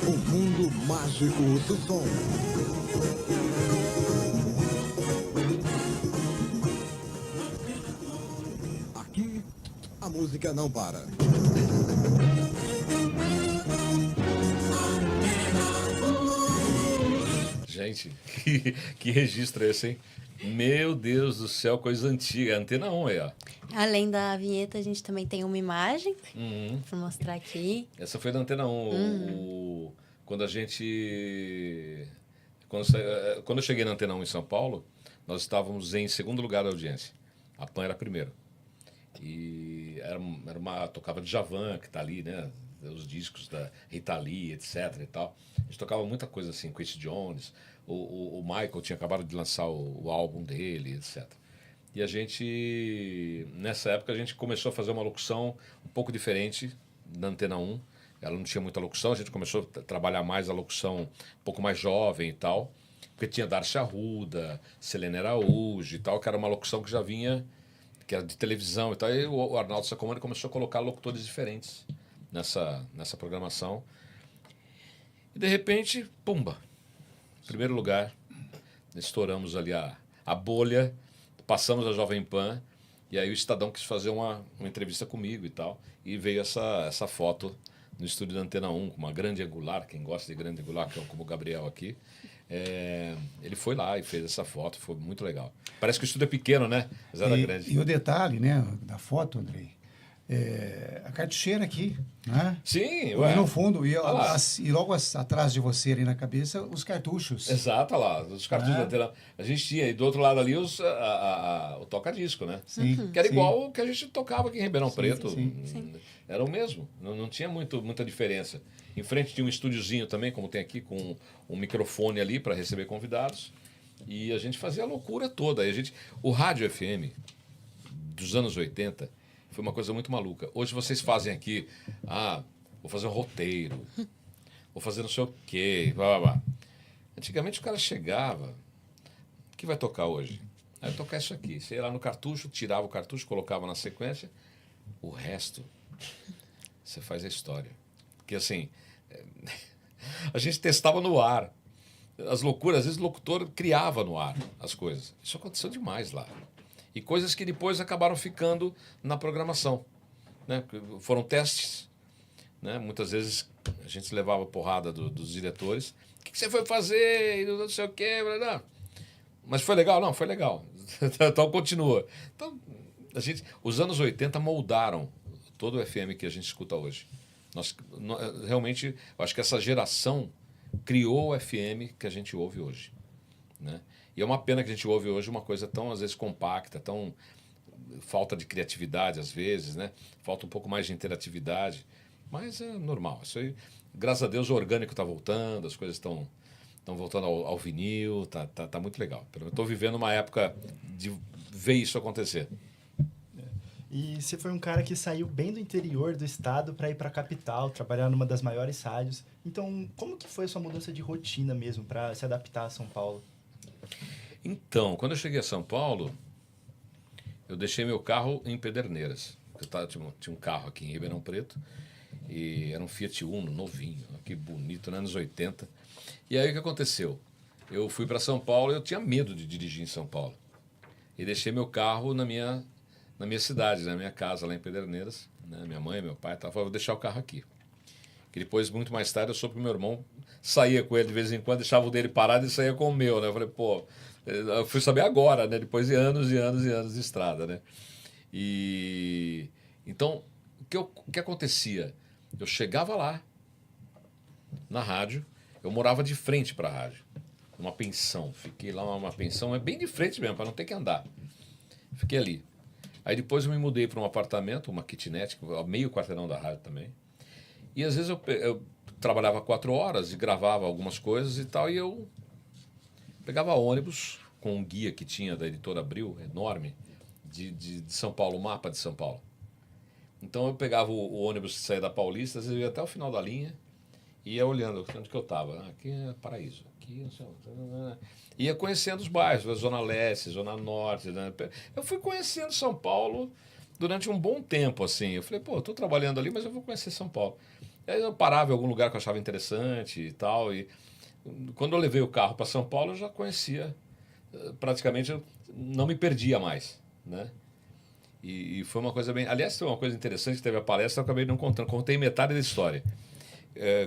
O mundo mágico do som. Aqui, a música não para. Gente, que registro é esse, hein? Meu Deus do céu, coisa antiga. Antena 1 aí, ó. Além da vinheta, a gente também tem uma imagem Uhum. para mostrar aqui. Essa foi da Antena 1. Quando a gente... Quando eu cheguei na Antena 1 em São Paulo, nós estávamos em segundo lugar da audiência. A PAN era primeiro. E tocava Djavan, que está ali, né? Os discos da Rita Lee, etc. e tal. A gente tocava muita coisa assim, Quincy Jones. O Michael tinha acabado de lançar o álbum dele, etc. E a gente, nessa época, a gente começou a fazer uma locução um pouco diferente da Antena 1. Ela não tinha muita locução, a gente começou a trabalhar mais a locução um pouco mais jovem e tal. Porque tinha Darcy Arruda, Selene Araújo e tal, que era uma locução que já vinha, que era de televisão e tal. E o Arnaldo Sacomani começou a colocar locutores diferentes nessa programação. E de repente, pumba! Primeiro lugar, estouramos ali a bolha, passamos a Jovem Pan, e aí o Estadão quis fazer uma entrevista comigo e tal, e veio essa foto no estúdio da Antena 1, com uma grande angular, quem gosta de grande angular, que é como o Gabriel aqui. Ele foi lá e fez essa foto, foi muito legal. Parece que o estúdio é pequeno, né? Mas era grande. E o detalhe, né, da foto, Andrei, a cartucheira aqui, né? Sim, E no fundo, e logo atrás de você ali na cabeça, os cartuchos. Exato, olha lá, os cartuchos da Antena. A gente tinha, e do outro lado ali, o toca-disco, né? Sim, Que era sim. igual o que a gente tocava aqui em Ribeirão Preto. sim. Era o mesmo, não tinha muita diferença. Em frente tinha um estúdiozinho também, como tem aqui, com um microfone ali para receber convidados. E a gente fazia a loucura toda. O rádio FM dos anos 80 foi uma coisa muito maluca. Hoje vocês fazem aqui, vou fazer um roteiro, vou fazer não sei o quê, blá, blá, blá. Antigamente o cara chegava, o que vai tocar hoje? Vai tocar isso aqui. Você ia lá no cartucho, tirava o cartucho, colocava na sequência, o resto você faz a história. Porque assim, a gente testava no ar. As loucuras, às vezes o locutor criava no ar as coisas. Isso aconteceu demais lá. E coisas que depois acabaram ficando na programação. Né? Foram testes. Né? Muitas vezes a gente levava porrada dos diretores. O que você foi fazer? Não sei o quê. Blá, blá. Mas foi legal? Não, foi legal. Então continua. Então, os anos 80 moldaram todo o FM que a gente escuta hoje. Realmente, eu acho que essa geração criou o FM que a gente ouve hoje. Né? E é uma pena que a gente ouve hoje uma coisa tão, às vezes, compacta, tão falta de criatividade, às vezes, né? Falta um pouco mais de interatividade. Mas é normal. Isso aí, graças a Deus, o orgânico está voltando, as coisas estão voltando ao vinil, tá muito legal. Eu estou vivendo uma época de ver isso acontecer. E você foi um cara que saiu bem do interior do estado para ir para a capital, trabalhar numa das maiores rádios. Então, como que foi a sua mudança de rotina mesmo para se adaptar a São Paulo? Então, quando eu cheguei a São Paulo, eu deixei meu carro em Pederneiras. Tinha um carro aqui em Ribeirão Preto e era um Fiat Uno novinho, que bonito, nos anos 80. E aí o que aconteceu? Eu fui para São Paulo e eu tinha medo de dirigir em São Paulo. E deixei meu carro na minha cidade, na minha casa, lá em Pederneiras. Né? Minha mãe, meu pai, falaram, vou deixar o carro aqui. Que depois, muito mais tarde, eu soube que meu irmão saía com ele de vez em quando, deixava o dele parado e saía com o meu. Né? Eu falei, pô, eu fui saber agora, né? Depois de anos e anos e anos de estrada. Né? E então, o que acontecia? Eu chegava lá, na rádio, eu morava de frente para a rádio, numa pensão. Fiquei lá numa pensão, é bem de frente mesmo, para não ter que andar. Fiquei ali. Aí depois eu me mudei para um apartamento, uma kitnet, meio quarteirão da rádio também. E às vezes eu trabalhava 4 horas e gravava algumas coisas e tal, e eu pegava ônibus com um guia que tinha da editora Abril, enorme, de São Paulo, o mapa de São Paulo. Então eu pegava o ônibus que saía da Paulista, eu ia até o final da linha e ia olhando onde que eu estava. Aqui é Paraíso, aqui não sei onde. Ia conhecendo os bairros, a Zona Leste, Zona Norte. Né? Eu fui conhecendo São Paulo durante um bom tempo, assim. Eu falei, pô, estou trabalhando ali, mas eu vou conhecer São Paulo. Aí eu parava em algum lugar que eu achava interessante e tal. E quando eu levei o carro para São Paulo, eu já conhecia, praticamente, eu não me perdia mais, né? E foi uma coisa bem... Aliás, foi uma coisa interessante que teve a palestra, eu acabei não contando. Contei metade da história.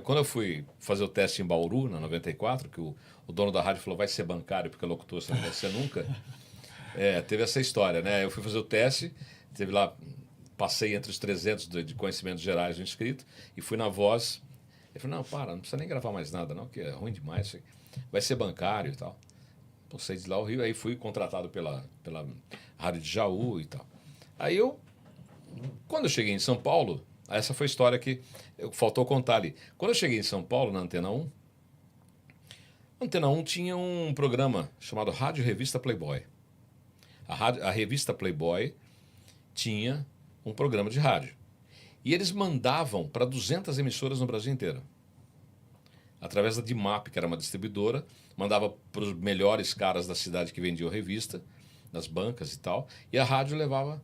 Quando eu fui fazer o teste em Bauru, na 94, que o dono da rádio falou, vai ser bancário, porque locutor você não vai ser nunca. Teve essa história, né? Eu fui fazer o teste, teve lá, passei entre os 300 de conhecimentos gerais do inscrito, e fui na Voz. Ele falou, não precisa nem gravar mais nada, não, que é ruim demais. Vai ser bancário e tal. Então, saí de lá ao Rio, aí fui contratado pela Rádio de Jaú e tal. Aí quando eu cheguei em São Paulo, essa foi a história que faltou contar ali. Quando eu cheguei em São Paulo, na Antena 1, a Antena 1 tinha um programa chamado Rádio Revista Playboy. A revista Playboy tinha um programa de rádio. E eles mandavam para 200 emissoras no Brasil inteiro. Através da DIMAP, que era uma distribuidora, mandava para os melhores caras da cidade que vendiam revista, nas bancas e tal, e a rádio levava...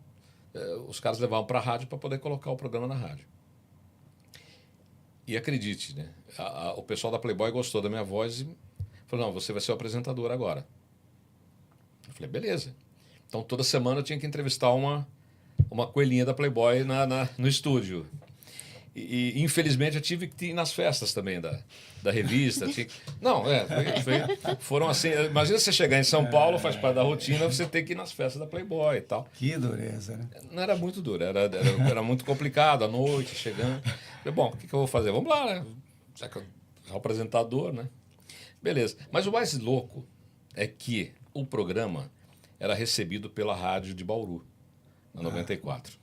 Os caras levavam para a rádio para poder colocar o programa na rádio. E acredite, né? O pessoal da Playboy gostou da minha voz e falou, não, você vai ser o apresentador agora. Eu falei, beleza. Então, toda semana eu tinha que entrevistar uma coelhinha da Playboy no estúdio. E, infelizmente, eu tive que ir nas festas também da revista. Foram assim... Imagina você chegar em São Paulo, faz parte da rotina, você tem que ir nas festas da Playboy e tal. Que dureza, né? Não era muito duro, era muito complicado, à noite, chegando. Falei, bom, o que eu vou fazer? Vamos lá, né? Já que eu sou o apresentador, né? Beleza. Mas o mais louco é que o programa era recebido pela rádio de Bauru, na 94.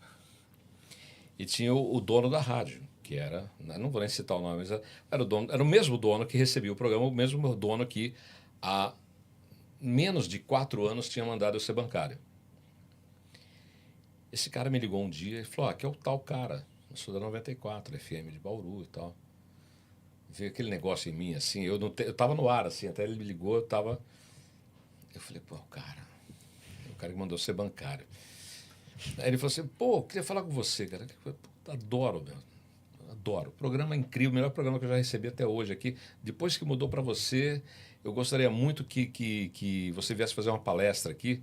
E tinha o dono da rádio, que era, não vou nem citar o nome, mas era o mesmo dono que recebia o programa, o mesmo dono que há menos de 4 anos tinha mandado eu ser bancário. Esse cara me ligou um dia e falou, aqui é o tal cara, eu sou da 94, FM de Bauru e tal. Veio aquele negócio em mim, assim, eu tava no ar, assim, até ele me ligou, eu falei, pô, o cara que mandou ser bancário. Aí ele falou assim, pô, queria falar com você, cara. Adoro, meu. Adoro. O programa é incrível, o melhor programa que eu já recebi até hoje aqui. Depois que mudou para você, eu gostaria muito que você viesse fazer uma palestra aqui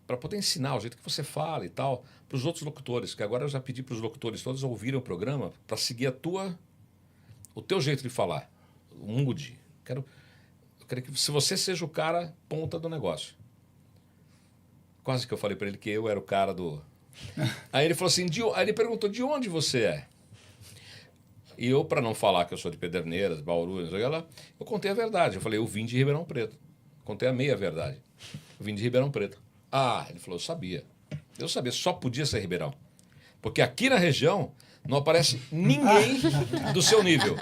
para poder ensinar o jeito que você fala e tal para os outros locutores, que agora eu já pedi para os locutores todos ouvirem o programa para seguir o teu jeito de falar. Mude. Eu quero que se você seja o cara ponta do negócio. Quase que eu falei para ele que eu era o cara do... Aí ele falou assim, aí ele perguntou, de onde você é? E eu, para não falar que eu sou de Pederneiras, Bauru, eu contei a verdade. Eu falei, eu vim de Ribeirão Preto. contei a meia verdade. Eu vim de Ribeirão Preto. Ah, ele falou, eu sabia. Eu sabia, só podia ser Ribeirão. Porque aqui na região não aparece ninguém do seu nível.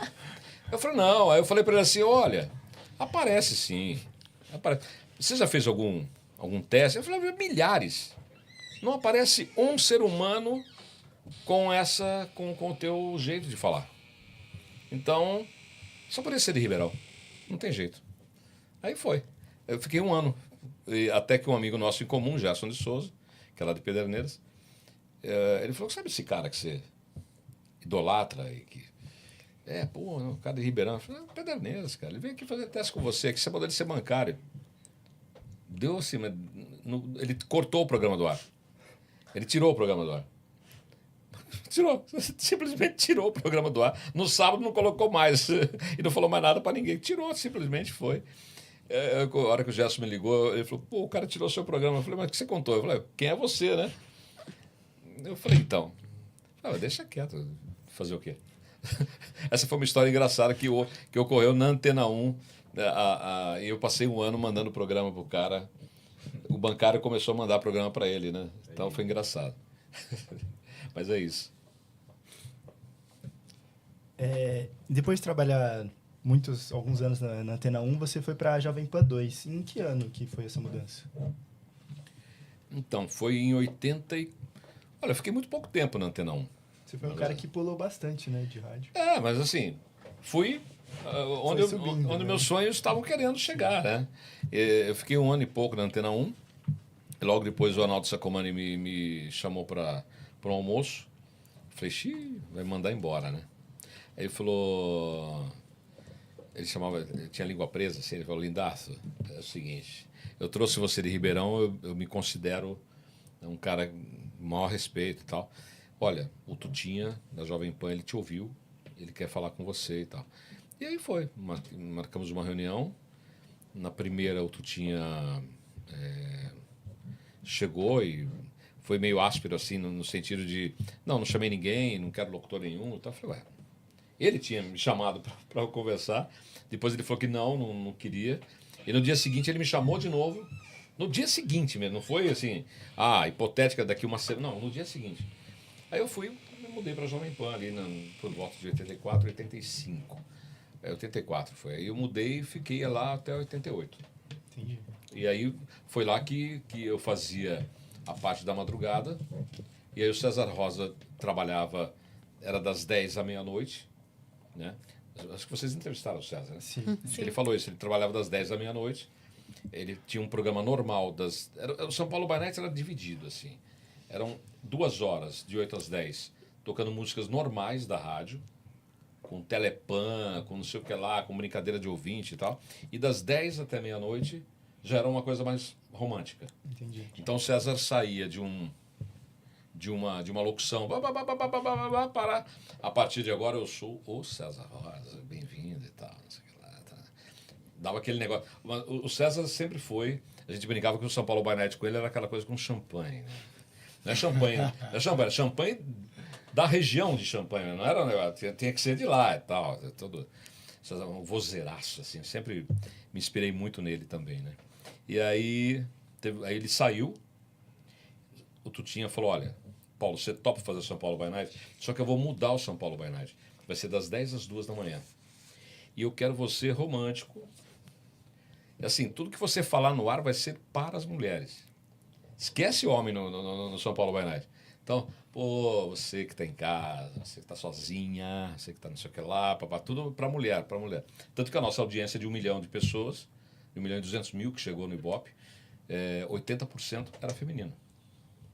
Eu falei, não. Aí eu falei para ele assim, olha, aparece sim. Aparece. Você já fez algum teste? Eu falei, milhares. Não aparece um ser humano com o teu jeito de falar. Então, só podia ser de Ribeirão. Não tem jeito. Aí foi. Eu fiquei 1 ano. Até que um amigo nosso em comum, Gerson de Souza, que é lá de Pederneiras, ele falou, sabe esse cara que você idolatra? E que... o cara de Ribeirão. Eu falei, Pederneiras, cara. Ele veio aqui fazer teste com você, que você pode ser bancário. Deu assim, mas ele cortou o programa do ar. Ele tirou o programa do ar. Tirou. Simplesmente tirou o programa do ar. No sábado não colocou mais. E não falou mais nada para ninguém. Tirou, simplesmente foi. A hora que o Gerson me ligou, ele falou, o cara tirou o seu programa. Eu falei, mas o que você contou? Eu falei, quem é você, né? Eu falei, então. Deixa quieto. Fazer o quê? Essa foi uma história engraçada que ocorreu na Antena 1. Eu passei 1 ano mandando programa pro cara. O bancário começou a mandar programa para ele, né? Então foi engraçado. Mas é isso. Depois de trabalhar alguns anos na Antena 1, você foi para a Jovem Pan 2. Em que ano que foi essa mudança? Então, foi em 80 Olha, eu fiquei muito pouco tempo na Antena 1. Você foi um cara que pulou bastante, né, de rádio. Mas assim, fui onde meus sonhos estavam querendo chegar, né? Eu fiquei 1 ano e pouco na Antena 1. E logo depois o Arnaldo Sacomani me chamou para um almoço. Falei, vai mandar embora, né? Aí ele falou... Ele tinha língua presa, assim, ele falou, Lindaço, é o seguinte, eu trouxe você de Ribeirão, eu me considero um cara de maior respeito e tal. Olha, o Tutinha, da Jovem Pan, ele te ouviu, ele quer falar com você e tal. E aí foi, marcamos uma reunião. Na primeira, o Tutinha chegou e foi meio áspero, assim, no sentido de, não chamei ninguém, não quero locutor nenhum. Então eu falei, ele tinha me chamado para eu conversar, depois ele falou que não queria. E no dia seguinte ele me chamou de novo, no dia seguinte mesmo, não foi assim, hipotética daqui uma semana, não, no dia seguinte. Aí eu me mudei para a Jovem Pan ali por volta de 84, 85. 84 foi. Aí eu mudei e fiquei lá até 88. Entendi. E aí foi lá que eu fazia a parte da madrugada. E aí o César Rosa trabalhava, era das 10 à meia-noite, né? Acho que vocês entrevistaram o César, né? Sim. Ele falou isso, ele trabalhava das 10 à meia-noite. Ele tinha um programa normal o São Paulo by Night era dividido, assim. Eram 2 horas, de 8 às 10, tocando músicas normais da rádio, com telepan, com não sei o que lá, com brincadeira de ouvinte e tal. E das 10 até meia-noite já era uma coisa mais romântica. Entendi. Então o César saía de uma locução, para a partir de agora eu sou o César Rosa, bem-vindo e tal, não sei o que lá. Tá. Dava aquele negócio. O César sempre foi, a gente brincava que o São Paulo by Night com ele era aquela coisa com champanhe, né? Não é champanhe, era champanhe da região de Champanhe, não era um negócio, tinha que ser de lá e tal, todo um vozeiraço, assim, sempre me inspirei muito nele também, né? E aí ele saiu, o Tutinha falou, olha, Paulo, você topa fazer o São Paulo by Night? Só que eu vou mudar o São Paulo by Night, vai ser das 10 às 2 da manhã, e eu quero você romântico, assim, tudo que você falar no ar vai ser para as mulheres. Esquece o homem no São Paulo by Night. Então, você que está em casa, você que está sozinha, você que está não sei o que lá, tudo para mulher. Tanto que a nossa audiência é de 1 milhão de pessoas, 1.200.000 que chegou no Ibope, 80% era feminino.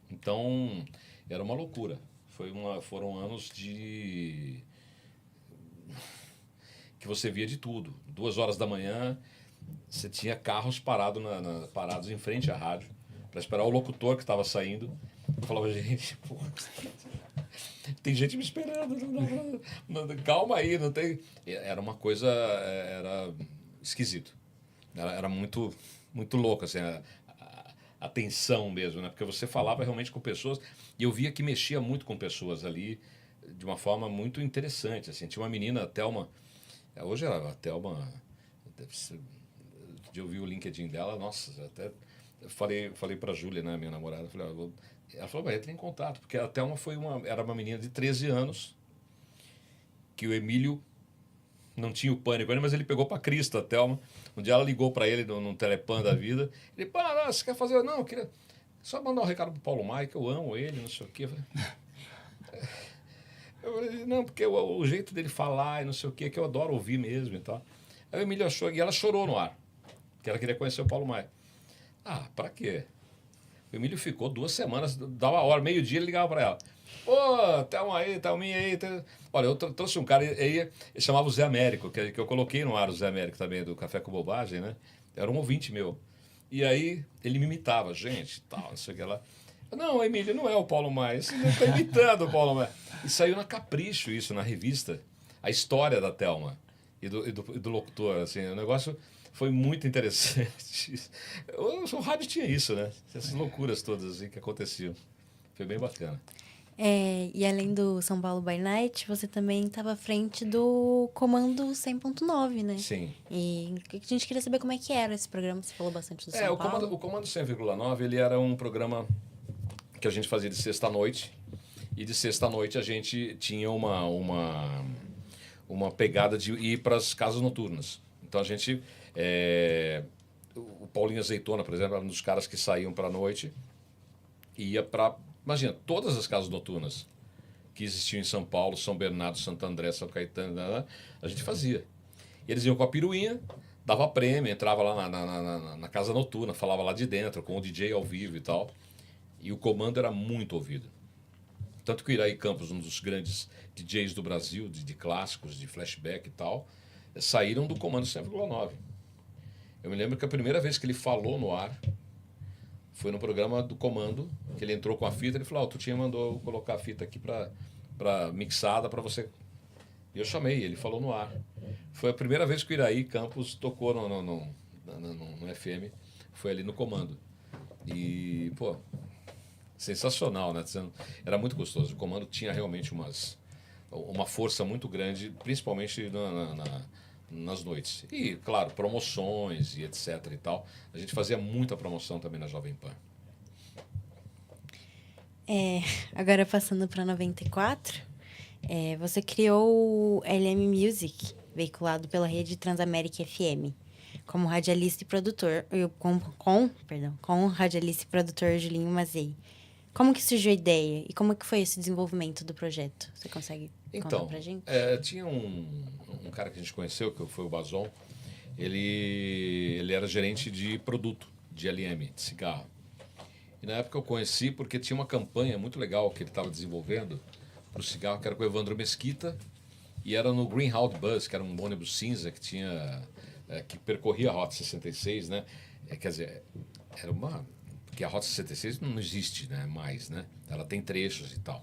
Então, era uma loucura. Foram anos que você via de tudo. 2 horas da manhã, você tinha carros parados em frente à rádio, para esperar o locutor que estava saindo. Eu falava, gente, tem gente me esperando. Calma aí, não tem... Era uma coisa... Era esquisito. Era muito, muito louco, assim, a tensão mesmo, né? Porque você falava realmente com pessoas e eu via que mexia muito com pessoas ali de uma forma muito interessante, assim. Tinha uma menina, a Thelma... Hoje a Thelma... dia eu vi o LinkedIn dela, nossa, até falei pra Júlia, né, minha namorada, falei, ela falou, mas entra em contato, porque a Thelma era uma menina de 13 anos, que o Emílio não tinha o pânico ainda, mas ele pegou pra Cristo a Thelma. Um dia ela ligou pra ele num Telepan da vida, ele, você quer fazer? Não, eu queria só mandar um recado pro Paulo Maia, que eu amo ele, não sei o quê. Eu falei, não, porque o jeito dele falar e não sei o quê, que eu adoro ouvir mesmo e tal. Aí o Emílio achou, e ela chorou no ar, que ela queria conhecer o Paulo Maia. Pra quê? O Emílio ficou 2 semanas, dava a hora, meio-dia, ele ligava pra ela. Pô, Thelminha aí. Olha, eu trouxe um cara, ele chamava o Zé Américo, que eu coloquei no ar o Zé Américo também, do Café com Bobagem, né? Era um ouvinte meu. E aí ele me imitava, gente, tal, não sei o que lá. Não, Emílio, não é o Paulo Maia, você está imitando o Paulo Maia. E saiu na Capricho isso, na revista, a história da Thelma e do locutor, assim, o negócio foi muito interessante. O rádio tinha isso, né? Essas loucuras todas assim, que aconteciam. Foi bem bacana. E além do São Paulo by Night, você também estava à frente do Comando 100.9, né? Sim. E a gente queria saber como é que era esse programa. Você falou bastante do São Paulo. O Comando 100,9, ele era um programa que a gente fazia de sexta-noite. E de sexta-noite a gente tinha uma pegada de ir para as casas noturnas. Então a gente... o Paulinho Azeitona, por exemplo, era um dos caras que saíam para a noite e ia para... Imagina, todas as casas noturnas que existiam em São Paulo, São Bernardo, Santo André, São Caetano, a gente fazia. E eles iam com a piruinha, dava prêmio, entrava lá na casa noturna, falava lá de dentro, com o DJ ao vivo e tal. E o comando era muito ouvido. Tanto que o Iraí Campos, um dos grandes DJs do Brasil, de clássicos, de flashback e tal, saíram do Comando 100,9. Eu me lembro que a primeira vez que ele falou no ar foi no programa do Comando, que ele entrou com a fita, ele falou, o Tutinha mandou colocar a fita aqui para mixada para você. E eu chamei, ele falou no ar. Foi a primeira vez que o Iraí Campos tocou no FM, foi ali no Comando. E, pô, sensacional, né? Era muito gostoso. O Comando tinha realmente uma força muito grande, principalmente nas noites. E, claro, promoções e etc e tal. A gente fazia muita promoção também na Jovem Pan. Agora passando para 94, você criou o LM Music, veiculado pela rede Transamérica FM, como radialista e produtor, com o radialista e produtor Julinho Mazei. Como que surgiu a ideia e como que foi esse desenvolvimento do projeto? Você consegue contar pra gente? Tinha um cara que a gente conheceu, que foi o Bazon. Ele era gerente de produto, de LM, de cigarro. E na época eu conheci porque tinha uma campanha muito legal que ele estava desenvolvendo para o cigarro, que era com o Evandro Mesquita, e era no Greenhouse Bus, que era um ônibus cinza que que percorria a Rota 66, né? Quer dizer, era porque a Rota 66 não existe, né, mais, né? Ela tem trechos e tal.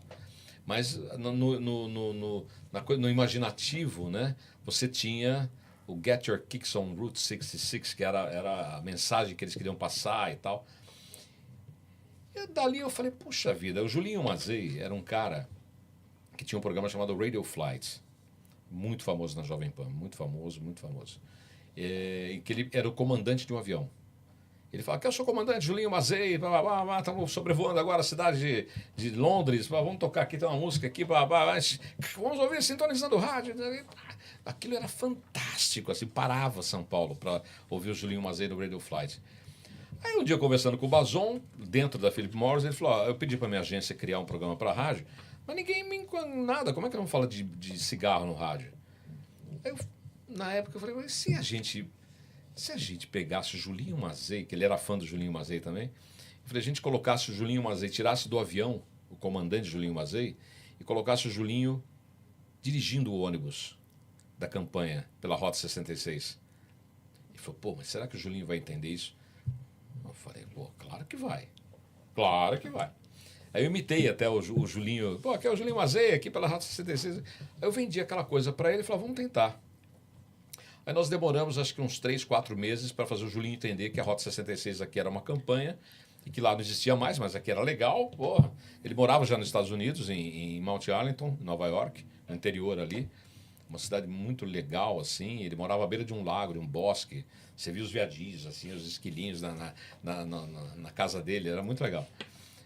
Mas no imaginativo, né, você tinha o Get Your Kicks on Route 66, que era a mensagem que eles queriam passar e tal. E dali eu falei, puxa vida, o Julinho Mazei era um cara que tinha um programa chamado Radio Flight, muito famoso na Jovem Pan, muito famoso. E que ele era o comandante de um avião. Ele fala que eu sou comandante Julinho Mazei, estamos sobrevoando agora a cidade de Londres, vamos tocar aqui, tem uma música aqui, vamos ouvir sintonizando o rádio. Aquilo era fantástico, assim, parava São Paulo para ouvir o Julinho Mazei no Radio Flight. Aí um dia conversando com o Bazon, dentro da Philip Morris, ele falou, eu pedi para minha agência criar um programa para a rádio, mas ninguém me nada, como é que não fala de cigarro no rádio? Aí na época eu falei, mas se a gente pegasse o Julinho Mazei, que ele era fã do Julinho Mazei também, eu falei, a gente colocasse o Julinho Mazei, tirasse do avião o comandante Julinho Mazei e colocasse o Julinho dirigindo o ônibus da campanha pela Rota 66. Ele falou, pô, mas será que o Julinho vai entender isso? Eu falei, pô, claro que vai. Aí eu imitei até o Julinho, pô, aqui é o Julinho Mazei, aqui pela Rota 66. Aí eu vendi aquela coisa para ele e falei, vamos tentar. Aí nós demoramos, acho que uns 3, 4 meses para fazer o Julinho entender que a Rota 66 aqui era uma campanha e que lá não existia mais, mas aqui era legal. Porra. Ele morava já nos Estados Unidos, em Mount Arlington, Nova York, no interior ali. uma cidade muito legal, assim. Ele morava à beira de um lago, de um bosque. Você via os viadinhos, assim, os esquilinhos na casa dele. Era muito legal.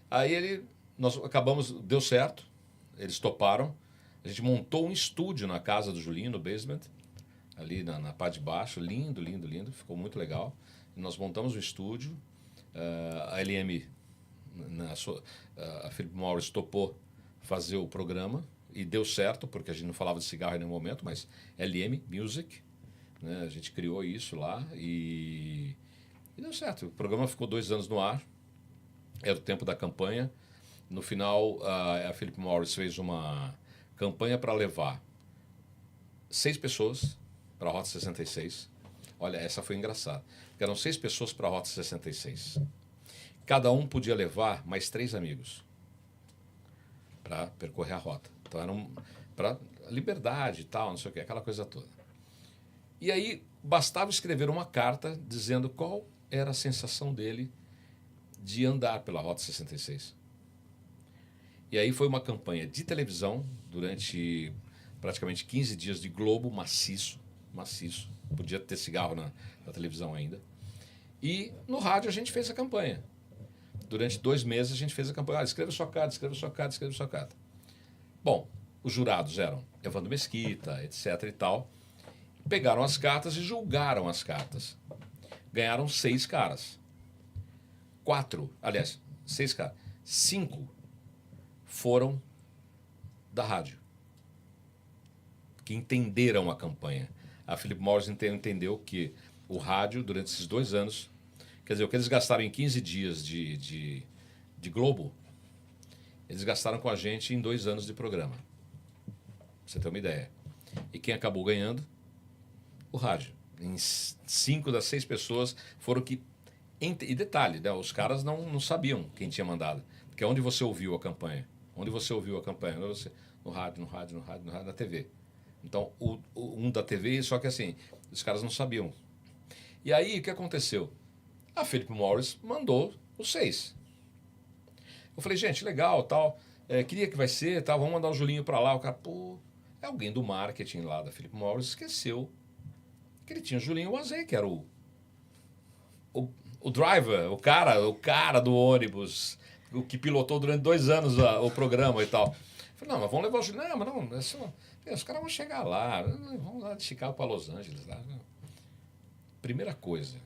Aí nós acabamos, deu certo. Eles toparam. A gente montou um estúdio na casa do Julinho, no basement, ali na parte de baixo. Lindo, lindo, lindo. Ficou muito legal. E nós montamos um estúdio. A LM, a Philip Morris topou fazer o programa. E deu certo, porque a gente não falava de cigarro em nenhum momento, mas LM Music, né? A gente criou isso lá e deu certo. O programa ficou 2 anos no ar, era o tempo da campanha. No final, a Philip Morris fez uma campanha para levar 6 pessoas para a Rota 66. Olha, essa foi engraçada. Eram 6 pessoas para a Rota 66. Cada um podia levar mais 3 amigos para percorrer a rota. Então, era para liberdade e tal, não sei o quê, aquela coisa toda. E aí, bastava escrever uma carta dizendo qual era a sensação dele de andar pela Rota 66. E aí foi uma campanha de televisão durante praticamente 15 dias de Globo, maciço. Podia ter cigarro na televisão ainda. E no rádio a gente fez a campanha. Durante 2 meses a gente fez a campanha. Escreva sua carta, escreva sua carta, escreva sua carta. Bom, os jurados eram Evandro Mesquita, etc. e tal. Pegaram as cartas e julgaram as cartas. Ganharam 6 caras. 6 caras. 5 foram da rádio, que entenderam a campanha. A Philip Morris entendeu que o rádio, durante esses 2 anos, quer dizer, o que eles gastaram em 15 dias de Globo, eles gastaram com a gente em 2 anos de programa. Pra você ter uma ideia. E quem acabou ganhando? O rádio. Em 5 das 6 pessoas foram que... E detalhe, né, os caras não sabiam quem tinha mandado. Porque onde você ouviu a campanha? Onde você ouviu a campanha? No rádio, na TV. Então, um da TV, só que assim, os caras não sabiam. E aí, o que aconteceu? A Philip Morris mandou os 6. Eu falei, gente, legal, tal. Queria que vai ser, tal. Vamos mandar o Julinho pra lá. O cara, pô, alguém do marketing lá da Philip Morris esqueceu que ele tinha o Julinho Wazé, que era o driver, o cara do ônibus, o que pilotou durante 2 anos o programa e tal. Eu falei, não, mas vamos levar o Julinho. Não, mas não, os caras vão chegar lá. Vamos lá de Chicago para Los Angeles. Lá. Primeira coisa,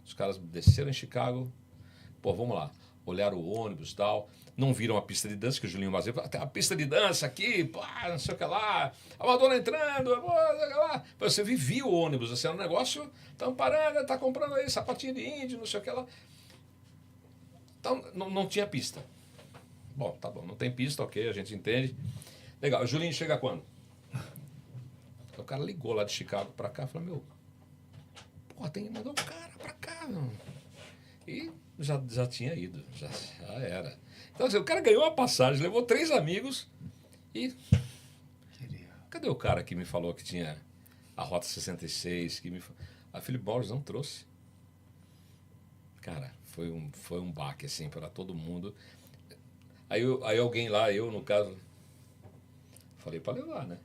os caras desceram em Chicago, pô, vamos lá. Olharam o ônibus e tal, não viram a pista de dança, que o Julinho Mazei falou, tem uma pista de dança aqui, pá, não sei o que lá, a Madonna entrando, não sei o que lá. Você vivia o ônibus, assim, era um negócio, estão parando, tá comprando aí sapatinho de índio, não sei o que lá. Então, não tinha pista. Bom, tá bom, não tem pista, ok, a gente entende. Legal, o Julinho chega quando? O cara ligou lá de Chicago pra cá, falou, meu, porra, tem que mandar um cara pra cá, meu. E já tinha ido, já era. Então, assim, o cara ganhou a passagem, levou 3 amigos e... Cadê o cara que me falou que tinha a Rota 66? A Philip Morris não trouxe. Cara, foi um baque, assim, para todo mundo. Aí alguém lá, eu, no caso, falei para levar, né?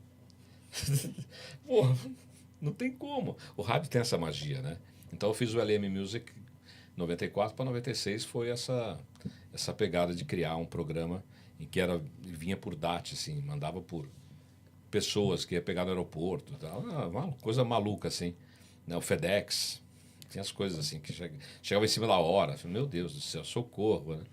Pô, não tem como. O rádio tem essa magia, né? Então, eu fiz o LM Music 94 para 96, foi essa pegada de criar um programa em que vinha por DAT, assim, mandava por pessoas que ia pegar no aeroporto, tal, uma coisa maluca, assim, né? O FedEx, tinha as coisas assim, que chegava em cima da hora, falei, meu Deus do céu, socorro, né?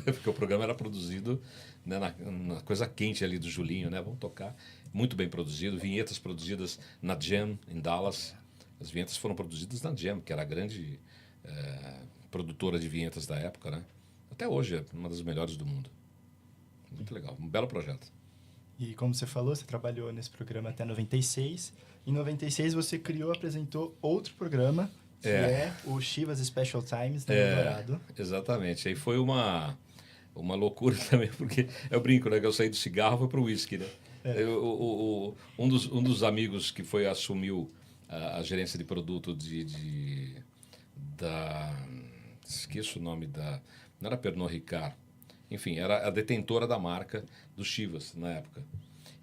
Porque o programa era produzido, né, na coisa quente ali do Julinho, né? Vamos tocar, muito bem produzido, vinhetas produzidas na Jam, em Dallas, as vinhetas foram produzidas na Jam, que era a grande... produtora de vinhetas da época, né? Até hoje é uma das melhores do mundo. Muito legal, um belo projeto. E como você falou, você trabalhou nesse programa até 96. Em 96 você apresentou outro programa, que é o Chivas Special Times da Eldorado. Exatamente. Aí foi uma loucura também, porque eu brinco, né? Que eu saí do cigarro e fui pro uísque, né? Um dos amigos que assumiu a gerência de produto esqueço o nome não era Pernod Ricard, enfim, era a detentora da marca do Chivas na época.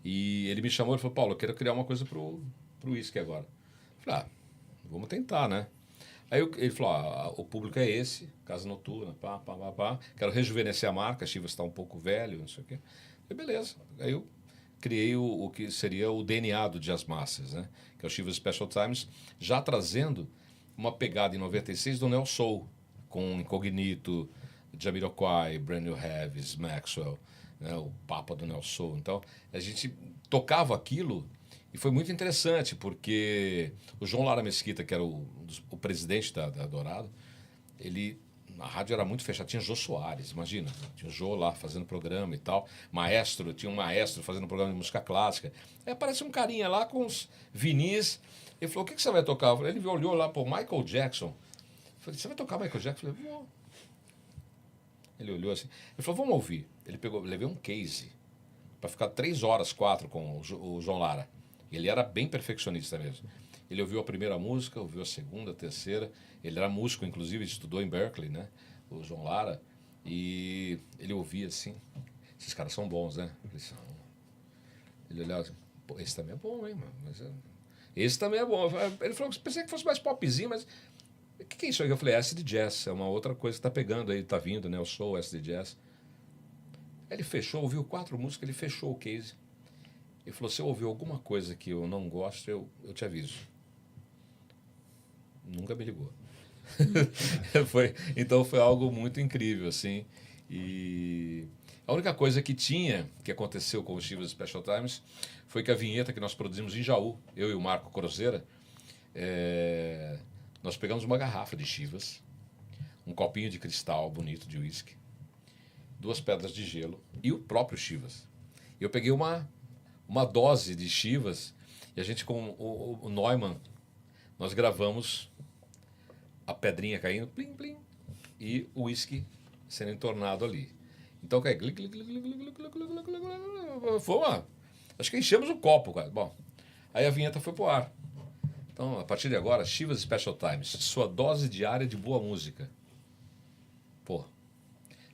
E ele me chamou e falou, Paulo, eu quero criar uma coisa pro whisky agora. Eu falei, vamos tentar, né? Aí ele falou, o público é esse, casa noturna, pá. Quero rejuvenescer a marca, a Chivas está um pouco velho, não sei o quê. Eu falei, beleza. Aí eu criei o que seria o DNA do Jazz Masters, né? Que é o Chivas Special Times, já trazendo uma pegada em 96 do Neo Soul, com Incognito, Jamiroquai, Brand New Heavies, Maxwell, né? O Papa do Neo Soul. Então, a gente tocava aquilo e foi muito interessante, porque o João Lara Mesquita, que era o presidente da Dourado, a rádio era muito fechada, tinha Jô Soares, imagina, tinha o Jô lá fazendo programa e tal, tinha um maestro fazendo programa de música clássica. Aí aparece um carinha lá com os vinis, ele falou, o que você vai tocar? Ele olhou lá, Michael Jackson. Eu falei, você vai tocar Michael Jackson? Eu falei, vou. Ele olhou assim, ele falou, vamos ouvir. Levei um case para ficar 3 horas, 4 com o João Lara. Ele era bem perfeccionista mesmo. Ele ouviu a primeira música, ouviu a segunda, a terceira. Ele era músico, inclusive, estudou em Berkeley, né? O João Lara. E ele ouvia assim. Esses caras são bons, né? Ele olhava assim, pô, esse também é bom, hein, mano? Esse também é bom. Ele falou, pensei que fosse mais popzinho, mas o que é isso aí? Eu falei, acid jazz, é uma outra coisa que tá pegando aí, tá vindo, né? Eu sou acid jazz. Ele fechou, ouviu 4 músicas, ele fechou o case. Ele falou, se eu ouvir alguma coisa que eu não gosto, eu te aviso. Nunca me ligou. Então foi algo muito incrível, assim. E a única coisa que aconteceu com o Chivas Special Times, foi que a vinheta que nós produzimos em Jaú, eu e o Marco Corozeira, nós pegamos uma garrafa de Chivas, um copinho de cristal bonito de uísque, 2 pedras de gelo e o próprio Chivas. Eu peguei uma dose de Chivas e a gente, com o Neumann, nós gravamos a pedrinha caindo, plim, plim, e o uísque sendo entornado ali. Então, cai, acho que enchemos o copo, cara. Bom, aí a vinheta foi pro ar. Então, a partir de agora, Chivas Special Times, sua dose diária de boa música. Pô,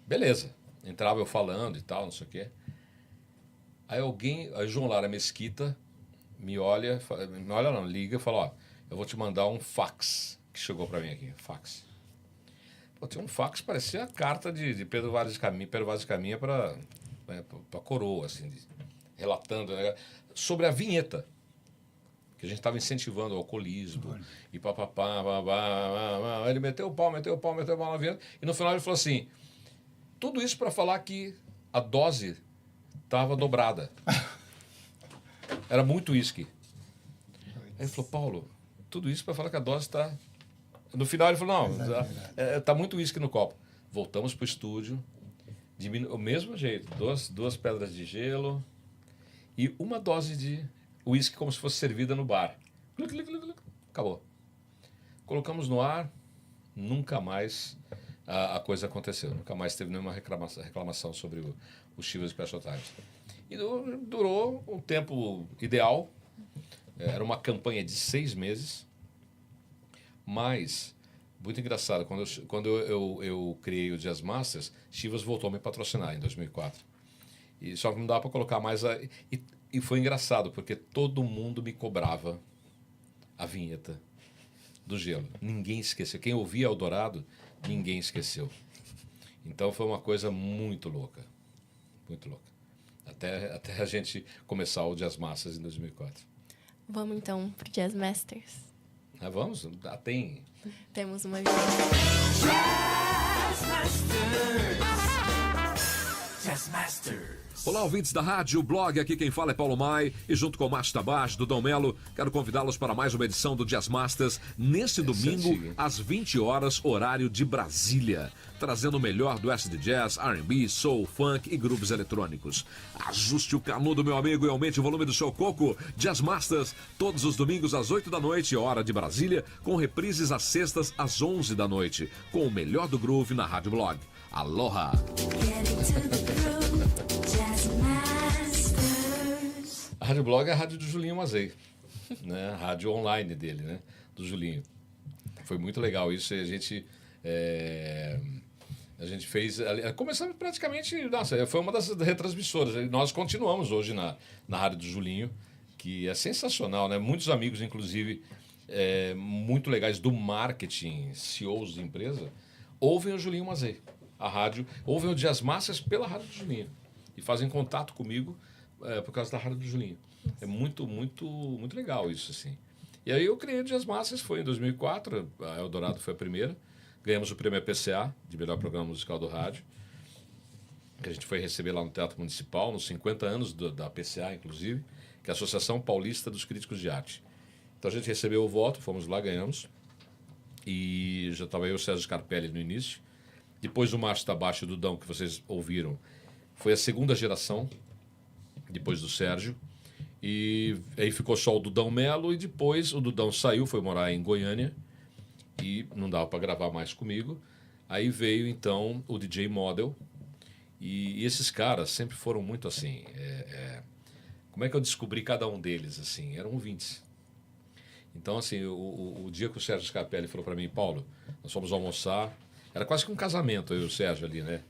beleza. Entrava eu falando e tal, não sei o quê. Aí João Lara Mesquita liga e fala, ó, eu vou te mandar um fax que chegou para mim aqui, fax. Pô, tinha um fax que parecia a carta de Pedro Vaz de Caminha para a coroa, assim, relatando, né, sobre a vinheta, que a gente estava incentivando o alcoolismo, e papapá, ele meteu o pau na vinheta, e no final ele falou assim, tudo isso para falar que a dose estava dobrada. Era muito uísque. Aí ele falou, Paulo, tudo isso para falar que a dose está... No final ele falou, não, tá muito uísque no copo. Voltamos pro estúdio, o mesmo jeito, duas pedras de gelo e uma dose de uísque como se fosse servida no bar. Acabou. Colocamos no ar, nunca mais a coisa aconteceu. Nunca mais teve nenhuma reclamação sobre o Chivas Special Times. E durou um tempo ideal. Era uma campanha de 6 meses. Mas, muito engraçado, quando eu criei o Jazz Masters, Chivas voltou a me patrocinar em 2004. E só que não dava para colocar mais... E foi engraçado, porque todo mundo me cobrava a vinheta do gelo. Ninguém esqueceu. Quem ouvia Eldorado, ninguém esqueceu. Então foi uma coisa muito louca. Muito louca. Até a gente começar o Jazz Masters em 2004. Vamos então pro Jazz Masters. Vamos? Tem. Temos uma vinheta. Jazz Masters. Olá, ouvintes da rádio, blog, aqui quem fala é Paulo Mai e junto com o Márcio Tabaj, do Dom Melo, quero convidá-los para mais uma edição do Jazz Masters neste domingo, às 20 horas, horário de Brasília, trazendo o melhor do acid jazz, R&B, soul, funk e grupos eletrônicos. Ajuste o canudo, meu amigo, e aumente o volume do seu coco. Jazz Masters, todos os domingos às 8 da noite, hora de Brasília, com reprises às sextas às 11 da noite, com o melhor do groove na rádio blog. Aloha! A Rádio Blog é a rádio do Julinho Mazei, né? A rádio online dele, né? Do Julinho. Foi muito legal isso e a gente A gente fez... Começamos praticamente... Nossa, foi uma das retransmissoras. Nós continuamos hoje na Rádio do Julinho, que é sensacional, né? Muitos amigos, inclusive, muito legais do marketing, CEOs de empresa, ouvem o Julinho Mazei, a rádio, ouvem o Dias Massas pela Rádio do Julinho e fazem contato comigo por causa da Rádio do Julinho. É muito, muito, muito legal isso, assim. E aí eu criei o Dias Massas, foi em 2004, a Eldorado foi a primeira. Ganhamos o prêmio PCA, de melhor programa musical do rádio, que a gente foi receber lá no Teatro Municipal, nos 50 anos da PCA, inclusive, que é a Associação Paulista dos Críticos de Arte. Então a gente recebeu o voto, fomos lá, ganhamos. E já estava eu e o Sérgio Scarpelli no início. Depois o Márcio Tabacho e o Dudão, que vocês ouviram, foi a segunda geração, depois do Sérgio. E aí ficou só o Dudão Melo, e depois o Dudão saiu, foi morar em Goiânia, e não dava para gravar mais comigo. Aí veio, então, o DJ Model, e esses caras sempre foram muito assim... Como é que eu descobri cada um deles? Assim, eram ouvintes. Então, assim, o dia que o Sérgio Scarpelli falou para mim, Paulo, nós fomos almoçar, era quase que um casamento, eu e o Sérgio ali, né?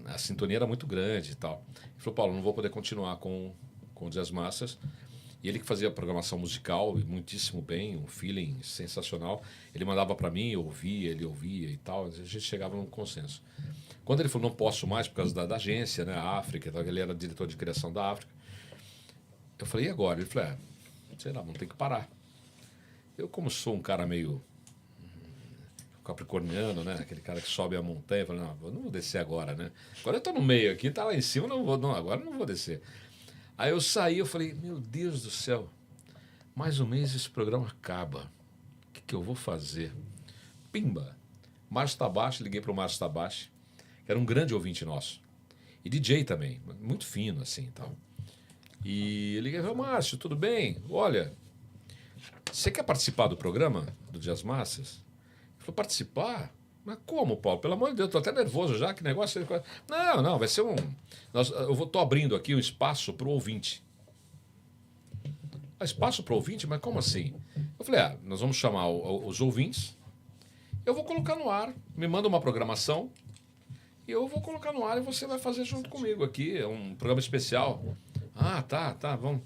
A sintonia era muito grande e tal. Ele falou, Paulo, não vou poder continuar com o Dias Massas. E ele que fazia a programação musical muitíssimo bem, um feeling sensacional. Ele mandava para mim, eu ouvia, ele ouvia e tal. A gente chegava num consenso. Quando ele falou, não posso mais por causa da agência, né, a África, então, ele era diretor de criação da África. Eu falei, e agora? Ele falou, sei lá, vamos ter que parar. Eu, como sou um cara meio capricorniano, né, aquele cara que sobe a montanha, eu falei, não, eu não vou descer agora, né? Agora eu tô no meio aqui, tá lá em cima, agora eu não vou descer. Aí eu saí, eu falei, meu Deus do céu, mais um mês esse programa acaba. O que eu vou fazer? Pimba! Márcio Tabachi, liguei para o Márcio Tabachi, que era um grande ouvinte nosso. E DJ também, muito fino assim e tal. E eu liguei e falei, Márcio, tudo bem? Olha, você quer participar do programa do Dias Massas? Ele falou, participar? Mas como, Paulo? Pelo amor de Deus, estou até nervoso já, que negócio... Não, vai ser um... Eu estou abrindo aqui um espaço para o ouvinte. Espaço para o ouvinte? Mas como assim? Eu falei, nós vamos chamar os ouvintes, eu vou colocar no ar, me manda uma programação, e eu vou colocar no ar e você vai fazer junto comigo aqui, é um programa especial. Tá, vamos...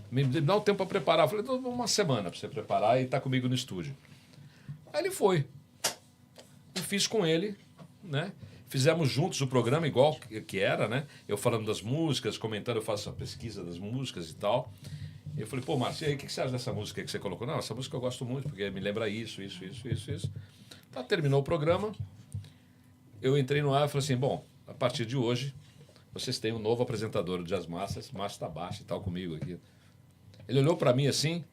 Me dá um tempo para preparar. Eu falei, uma semana para você preparar e estar comigo no estúdio. Aí ele foi. E fiz com ele, né? Fizemos juntos o programa igual que era, né? Eu falando das músicas, comentando, eu faço a pesquisa das músicas e tal. E eu falei, pô, Márcio, e aí, o que você acha dessa música que você colocou? Não, essa música eu gosto muito, porque me lembra isso. Tá, terminou o programa. Eu entrei no ar e falei assim, bom, a partir de hoje, vocês têm um novo apresentador do Dias Massas, Márcio Tabachi e tal, comigo aqui. Ele olhou para mim assim,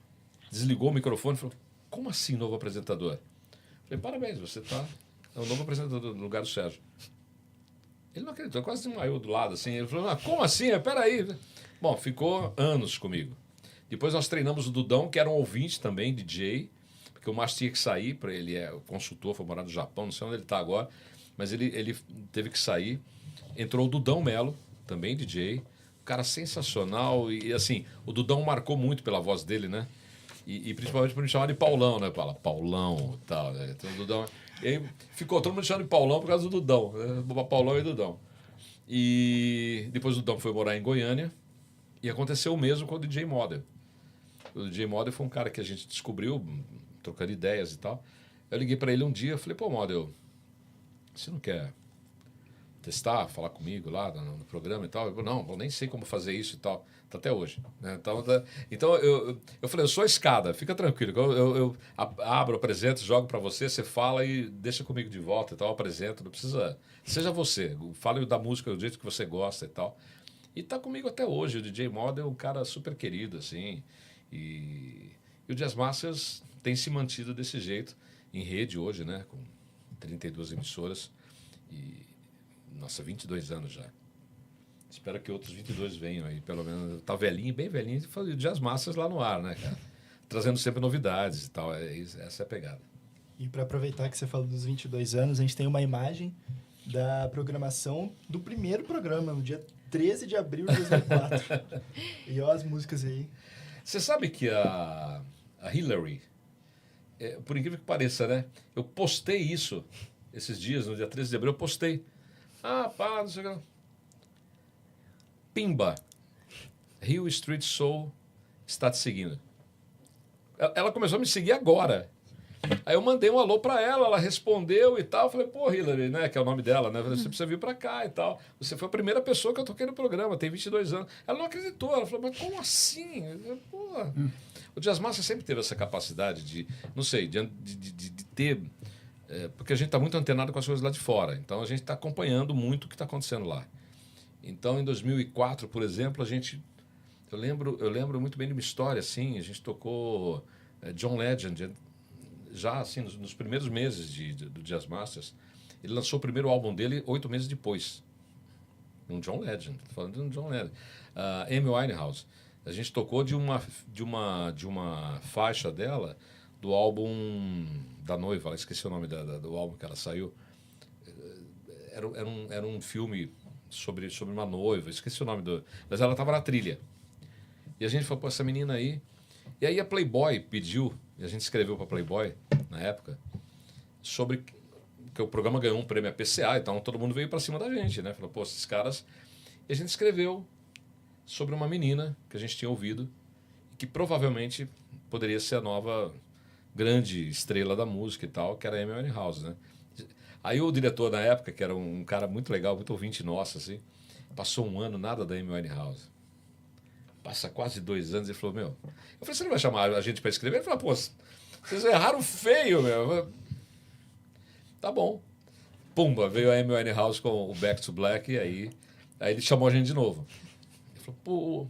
desligou o microfone e falou, como assim novo apresentador? Eu falei, parabéns, você é o novo apresentador no lugar do Sérgio. Ele não acreditou, quase desmaiou do lado assim. Ele falou, como assim? Peraí. Bom, ficou anos comigo. Depois nós treinamos o Dudão, que era um ouvinte também, DJ, porque o Márcio tinha que sair, para ele consultor, foi morar no Japão, não sei onde ele está agora, mas ele teve que sair. Entrou o Dudão Melo, também DJ, um cara sensacional, e assim, o Dudão marcou muito pela voz dele, né? E principalmente por me chamar de Paulão, né? Paulão e tal, né? Então, o Dudão... E aí ficou todo mundo chamando de Paulão por causa do Dudão, né? Paulão e Dudão. E depois o Dudão foi morar em Goiânia, e aconteceu o mesmo com o DJ Model. O DJ Model foi um cara que a gente descobriu, trocando ideias e tal. Eu liguei para ele um dia, falei, pô, Model, você não quer testar, falar comigo lá no programa e tal? Eu falei, não, eu nem sei como fazer isso e tal. Tá até hoje. Né? Então eu falei, eu sou a escada, fica tranquilo. Eu abro, apresento, jogo para você, você fala e deixa comigo de volta e tal, apresento. Não precisa... Seja você, fale da música do jeito que você gosta e tal. E tá comigo até hoje. O DJ Model é um cara super querido, assim. E o Dias Massas tem se mantido desse jeito em rede hoje, né? Com 32 emissoras e, nossa, 22 anos já. Espero que outros 22 venham aí, pelo menos. Tá velhinho, bem velhinho, e fazer Dias Massas lá no ar, né, cara? Trazendo sempre novidades e tal. Essa é a pegada. E para aproveitar que você falou dos 22 anos, a gente tem uma imagem da programação do primeiro programa, no dia 13 de abril de 2004. E olha as músicas aí. Você sabe que a Hillary, por incrível que pareça, né? Eu postei isso esses dias, no dia 13 de abril, eu postei. Não sei o que. Pimba. Rio Street Soul está te seguindo. Ela começou a me seguir agora. Aí eu mandei um alô pra ela respondeu e tal. Eu falei, pô, Hillary, né, que é o nome dela, né? Você precisa vir pra cá e tal. Você foi a primeira pessoa que eu toquei no programa, tem 22 anos. Ela não acreditou, ela falou, mas como assim? Eu falei, pô. O Jazz Master sempre teve essa capacidade de, não sei, de ter... porque a gente está muito antenado com as coisas lá de fora. Então a gente está acompanhando muito o que está acontecendo lá. Então em 2004, por exemplo, eu lembro muito bem de uma história assim. A gente tocou John Legend já assim nos primeiros meses do Jazz Masters. Ele lançou o primeiro álbum dele 8 meses depois. Um John Legend, tô falando de um John Legend. Amy Winehouse. A gente tocou de uma faixa dela do álbum da noiva, esqueci o nome do álbum que ela saiu. Era um filme sobre uma noiva, esqueci o nome mas ela estava na trilha. E a gente falou, pô, essa menina aí. E aí a Playboy pediu, e a gente escreveu para a Playboy, na época, sobre que o programa ganhou um prêmio APCA, então todo mundo veio para cima da gente, né? Falou, pô, esses caras... E a gente escreveu sobre uma menina que a gente tinha ouvido, que provavelmente poderia ser a nova grande estrela da música e tal, que era a Amy Winehouse, né? Aí o diretor na época, que era um cara muito legal, muito ouvinte nosso, assim, passou um ano, nada da Amy Winehouse. Passa quase 2 anos e falou, meu... Eu falei, você não vai chamar a gente para escrever? Ele falou, pô, vocês erraram feio, meu. Tá bom. Pumba, veio a Amy Winehouse com o Back to Black e aí ele chamou a gente de novo. Ele falou, pô,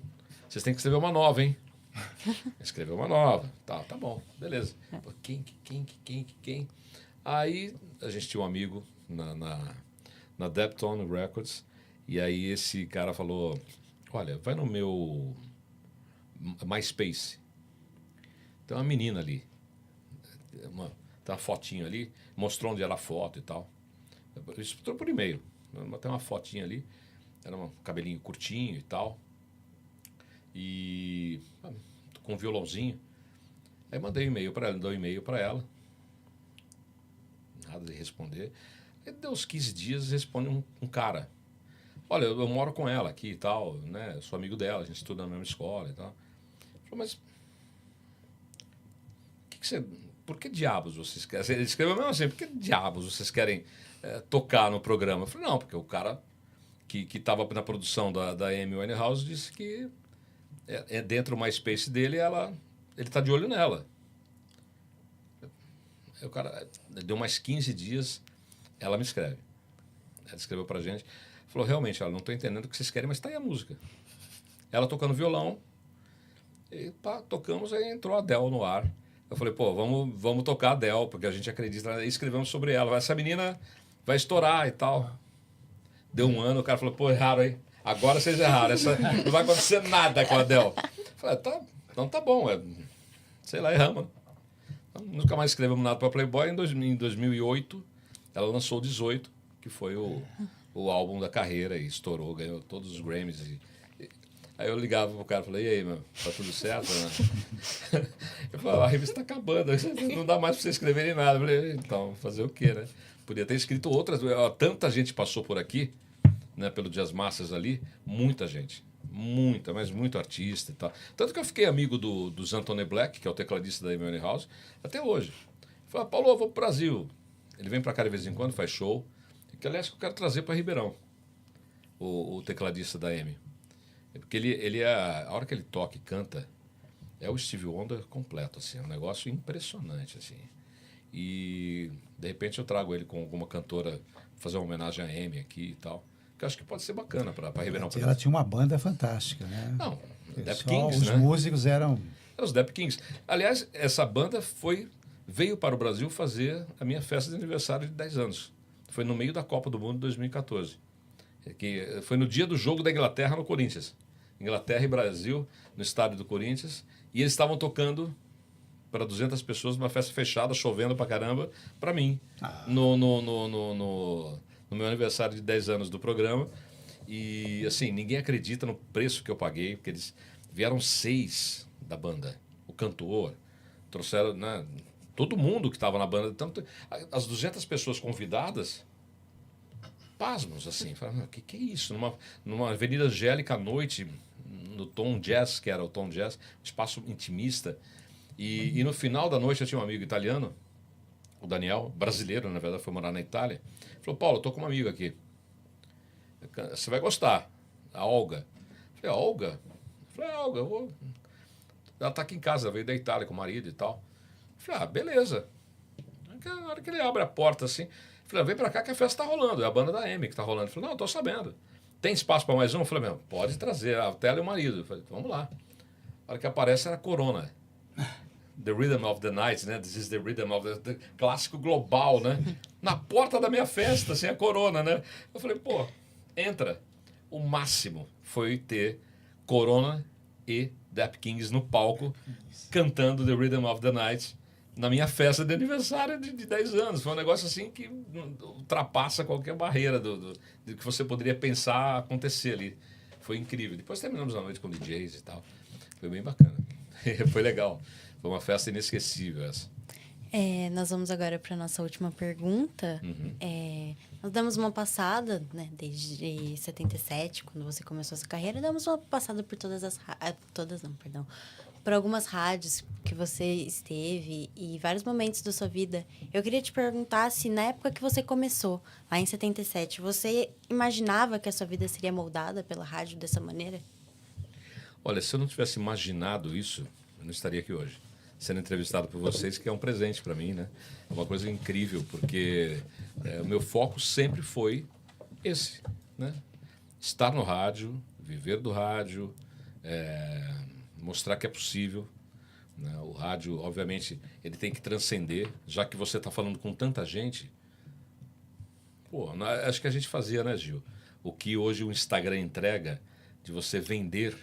vocês têm que escrever uma nova, hein? Escreveu uma nova. Tá bom, beleza. Pô, quem? Aí a gente tinha um amigo na Depton Records e aí esse cara falou, olha, vai no meu MySpace. Tem uma menina ali. Tem uma fotinho ali. Mostrou onde era a foto e tal. Isso por e-mail. Tem uma fotinha ali. Era um cabelinho curtinho e tal. E com um violãozinho. Aí mandei e-mail para ela, dei um e-mail para ela. Nada de responder. Aí deu uns 15 dias, responde um cara. Olha, eu moro com ela aqui e tal, né? Eu sou amigo dela, a gente estuda na mesma escola e tal. Falei, mas por que diabos vocês querem? Ele escreveu mesmo assim, por que diabos vocês querem tocar no programa? Eu falei, não, porque o cara que estava na produção da Amy Winehouse disse que dentro do MySpace dele, ele está de olho nela. Aí o cara deu mais 15 dias, ela me escreve. Ela escreveu pra gente. Falou, realmente, ela não estou entendendo o que vocês querem, mas está aí a música. Ela tocando violão, e pá, tocamos, aí entrou a Adele no ar. Eu falei, pô, vamos tocar a Adele, porque a gente acredita, e escrevemos sobre ela. Essa menina vai estourar e tal. Deu um ano, o cara falou, pô, erraram aí. Agora vocês erraram, não vai acontecer nada com a Adele. Eu falei, então tá bom, sei lá, erramos. Então, nunca mais escrevemos nada para Playboy. Em 2008, ela lançou o 18, que foi o álbum da carreira e estourou, ganhou todos os Grammys. Aí eu ligava pro cara e falei, e aí, meu, tá tudo certo? Né? Eu falava, a revista tá acabando, não dá mais pra você escrever nada. Eu falei, então, fazer o quê, né? Podia ter escrito outras. Tanta gente passou por aqui, né, pelo Jazz Masters ali, muita gente. Mas muito artista e tal. Tanto que eu fiquei amigo do Anthony Black, que é o tecladista da Amy Winehouse, até hoje. Eu falei, Paulo, eu vou pro Brasil. Ele vem pra cá de vez em quando, faz show. Que, aliás, eu quero trazer para Ribeirão, o tecladista da Amy. Porque ele a hora que ele toca e canta, é o Stevie Wonder completo, assim, é um negócio impressionante, assim. E, de repente, eu trago ele com alguma cantora, fazer uma homenagem à Amy aqui e tal, que eu acho que pode ser bacana para Ribeirão. Ela tinha uma banda fantástica, né? Não, Dap Kings, né? Os músicos eram os Dap Kings. Aliás, essa banda veio para o Brasil fazer a minha festa de aniversário de 10 anos. Foi no meio da Copa do Mundo de 2014. Que foi no dia do jogo da Inglaterra no Corinthians. Inglaterra e Brasil, no estádio do Corinthians. E eles estavam tocando para 200 pessoas numa festa fechada, chovendo pra caramba, para mim. No meu aniversário de 10 anos do programa. E, assim, ninguém acredita no preço que eu paguei, porque eles vieram 6 da banda. O cantor, trouxeram, né, Todo mundo que estava na banda, tanto as 200 pessoas convidadas, pasmos, assim. Falaram, o que é isso? Numa Avenida Angélica à noite, no Tom Jazz, que era o Tom Jazz, espaço intimista. E no final da noite eu tinha um amigo italiano, o Daniel, brasileiro, na verdade, foi morar na Itália. Falou, Paulo, eu tô com um amigo aqui. Você vai gostar. A Olga. Eu falei, a Olga? Eu falei, a Olga, eu vou... Ela tá aqui em casa, ela veio da Itália com o marido e tal. Eu falei, beleza. Na hora que ele abre a porta assim, eu falei, vem pra cá que a festa tá rolando. É a banda da M que tá rolando. Ele falou, não, eu tô sabendo. Tem espaço para mais um? Eu falei, pode trazer a tela e o marido. Eu falei, vamos lá. A hora que aparece era a Corona. The Rhythm of the Night, né? This is the Rhythm of the clássico global, né? Na porta da minha festa, sem a Corona, né? Eu falei, pô, entra. O máximo foi ter Corona e Dap Kings no palco, cantando The Rhythm of the Night na minha festa de aniversário de 10 anos. Foi um negócio assim que ultrapassa qualquer barreira do que você poderia pensar acontecer ali. Foi incrível. Depois terminamos a noite com DJs e tal. Foi bem bacana. Foi legal. Foi uma festa inesquecível essa. Nós vamos agora para a nossa última pergunta. Nós damos uma passada, né, desde 77, quando você começou a sua carreira, damos uma passada por por algumas rádios que você esteve e vários momentos da sua vida. Eu queria te perguntar se na época que você começou, lá em 77, você imaginava que a sua vida seria moldada pela rádio dessa maneira? Olha, se eu não tivesse imaginado isso, eu não estaria aqui hoje, sendo entrevistado por vocês, que é um presente para mim, né? É uma coisa incrível, porque o meu foco sempre foi esse, né? Estar no rádio, viver do rádio, mostrar que é possível, né? O rádio, obviamente, ele tem que transcender, já que você está falando com tanta gente. Pô, acho que a gente fazia, né, Gil? O que hoje o Instagram entrega, de você vender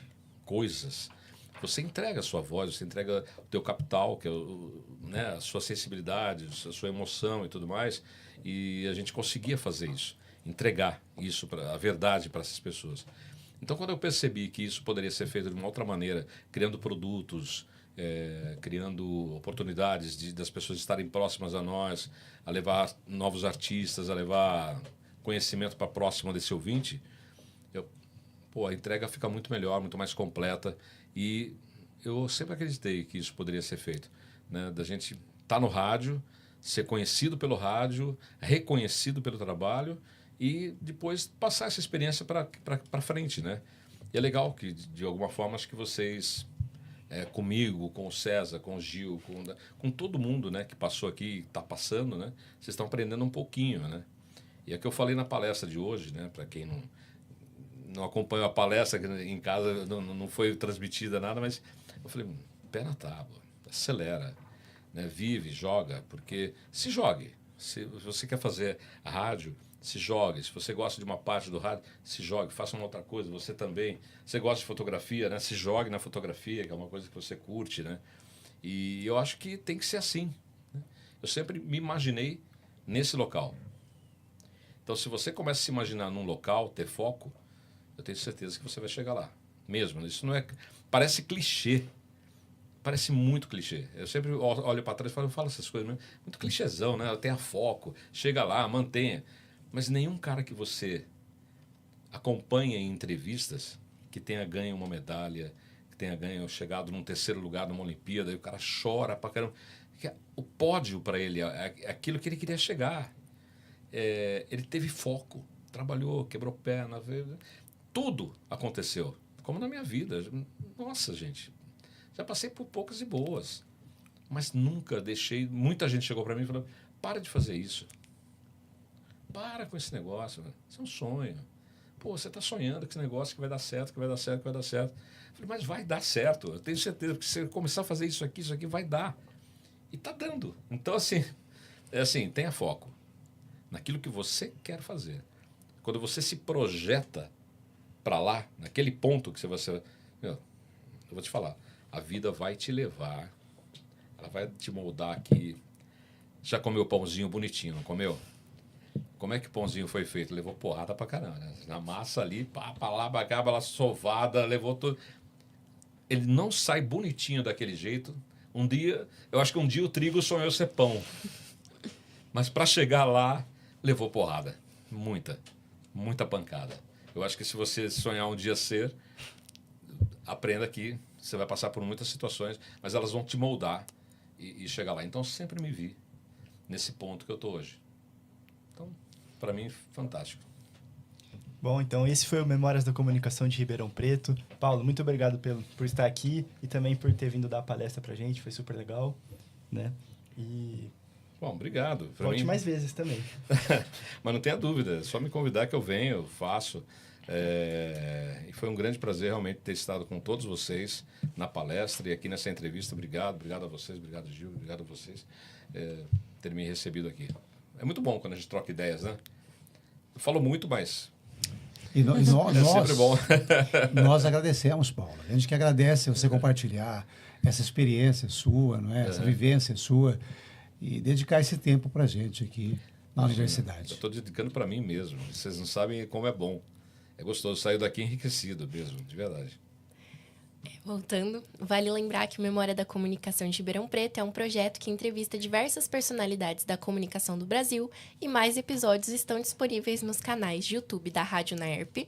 coisas. Você entrega a sua voz, você entrega o teu capital, que é né, a sua sensibilidade, a sua emoção e tudo mais. E a gente conseguia fazer isso, entregar isso, a verdade para essas pessoas. Então, quando eu percebi que isso poderia ser feito de uma outra maneira, criando produtos, criando oportunidades das pessoas estarem próximas a nós, a levar novos artistas, a levar conhecimento para próximo desse ouvinte, a entrega fica muito melhor, muito mais completa. E eu sempre acreditei que isso poderia ser feito, né? Da gente estar no rádio, ser conhecido pelo rádio, reconhecido pelo trabalho e depois passar essa experiência para frente, né? E é legal que, de alguma forma, acho que vocês, comigo, com o César, com o Gil, com todo mundo, né, que passou aqui, está passando, né? Vocês estão aprendendo um pouquinho, né? E é que eu falei na palestra de hoje, né? Para quem não acompanhou a palestra, que em casa não foi transmitida nada, mas eu falei, pé na tábua, acelera, né? Vive, joga, porque se jogue. Se você quer fazer a rádio, se jogue. Se você gosta de uma parte do rádio, se jogue, faça uma outra coisa, você também. Você gosta de fotografia, né? Se jogue na fotografia, que é uma coisa que você curte, né? E eu acho que tem que ser assim, né? Eu sempre me imaginei nesse local. Então, se você começa a se imaginar num local, ter foco, eu tenho certeza que você vai chegar lá. Mesmo. Isso não é... Parece clichê. Parece muito clichê. Eu sempre olho para trás e falo essas coisas mesmo. Muito clichêzão, né? Tenha foco, chega lá, mantenha. Mas nenhum cara que você acompanha em entrevistas que tenha ganho uma medalha, que tenha ganho, chegado num 3º lugar numa Olimpíada, e o cara chora pra caramba. O pódio para ele é aquilo que ele queria chegar. Ele teve foco, trabalhou, quebrou perna, tudo aconteceu. Como na minha vida. Nossa, gente, já passei por poucas e boas, mas nunca deixei... Muita gente chegou para mim e falou, para de fazer isso. Para com esse negócio, mano. Isso é um sonho. Pô, você está sonhando com esse negócio que vai dar certo, que vai dar certo, que vai dar certo. Eu falei, mas vai dar certo. Eu tenho certeza que se você começar a fazer isso aqui vai dar. E tá dando. Então, assim, tenha foco naquilo que você quer fazer. Quando você se projeta para lá, naquele ponto que você... eu vou te falar, a vida vai te levar, ela vai te moldar aqui. Já comeu pãozinho bonitinho, não comeu? Como é que o pãozinho foi feito? Levou porrada pra caramba, né? Na massa ali, pra lá, pra cá, ela sovada, levou tudo. Ele não sai bonitinho daquele jeito Eu acho que um dia o trigo sonhou ser pão. Mas para chegar lá, levou porrada. Muita pancada. Eu acho que se você sonhar um dia ser, aprenda que você vai passar por muitas situações, mas elas vão te moldar e chegar lá. Então, sempre me vi nesse ponto que eu estou hoje. Então, para mim, fantástico. Bom, então esse foi o Memórias da Comunicação de Ribeirão Preto. Paulo, muito obrigado por estar aqui e também por ter vindo dar a palestra pra gente, foi super legal, né? E bom, obrigado. volte mais vezes também. Mas não tenha dúvida, é só me convidar que eu venho, eu faço. E foi um grande prazer realmente ter estado com todos vocês na palestra e aqui nessa entrevista. Obrigado a vocês, obrigado Gil, obrigado a vocês terem me recebido aqui. É muito bom quando a gente troca ideias, né? Eu falo muito, mas E nós, sempre bom. Nós agradecemos, Paulo. A gente que agradece você compartilhar essa experiência sua, não é? Essa vivência sua e dedicar esse tempo para a gente aqui na universidade. Eu estou dedicando para mim mesmo. Vocês não sabem como é bom. É gostoso sair daqui enriquecido mesmo, de verdade. Voltando, vale lembrar que o Memória da Comunicação de Ribeirão Preto é um projeto que entrevista diversas personalidades da comunicação do Brasil e mais episódios estão disponíveis nos canais de YouTube da Rádio Naerp,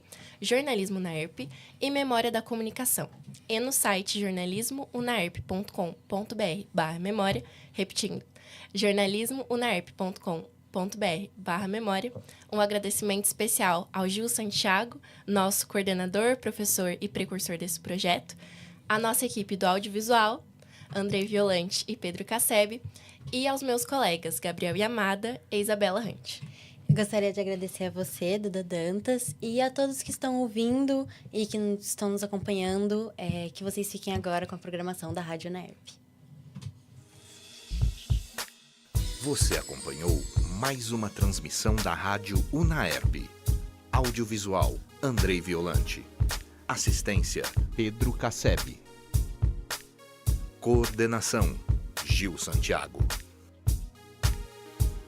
Jornalismo Naerp e Memória da Comunicação e no site jornalismounaerp.com.br/memória, repetindo, jornalismounaerp.com.br/memória. Um agradecimento especial ao Gil Santiago, nosso coordenador, professor e precursor desse projeto, a nossa equipe do audiovisual, Andrei Violante e Pedro Casseb, e aos meus colegas Gabriel Yamada e Isabela Hunt. Eu gostaria de agradecer a você, Duda Dantas, e a todos que estão ouvindo e que estão nos acompanhando, que vocês fiquem agora com a programação da Rádio Naerp. Você acompanhou mais uma transmissão da Rádio Unaerp. Audiovisual, Andrei Violante. Assistência, Pedro Casseb. Coordenação, Gil Santiago.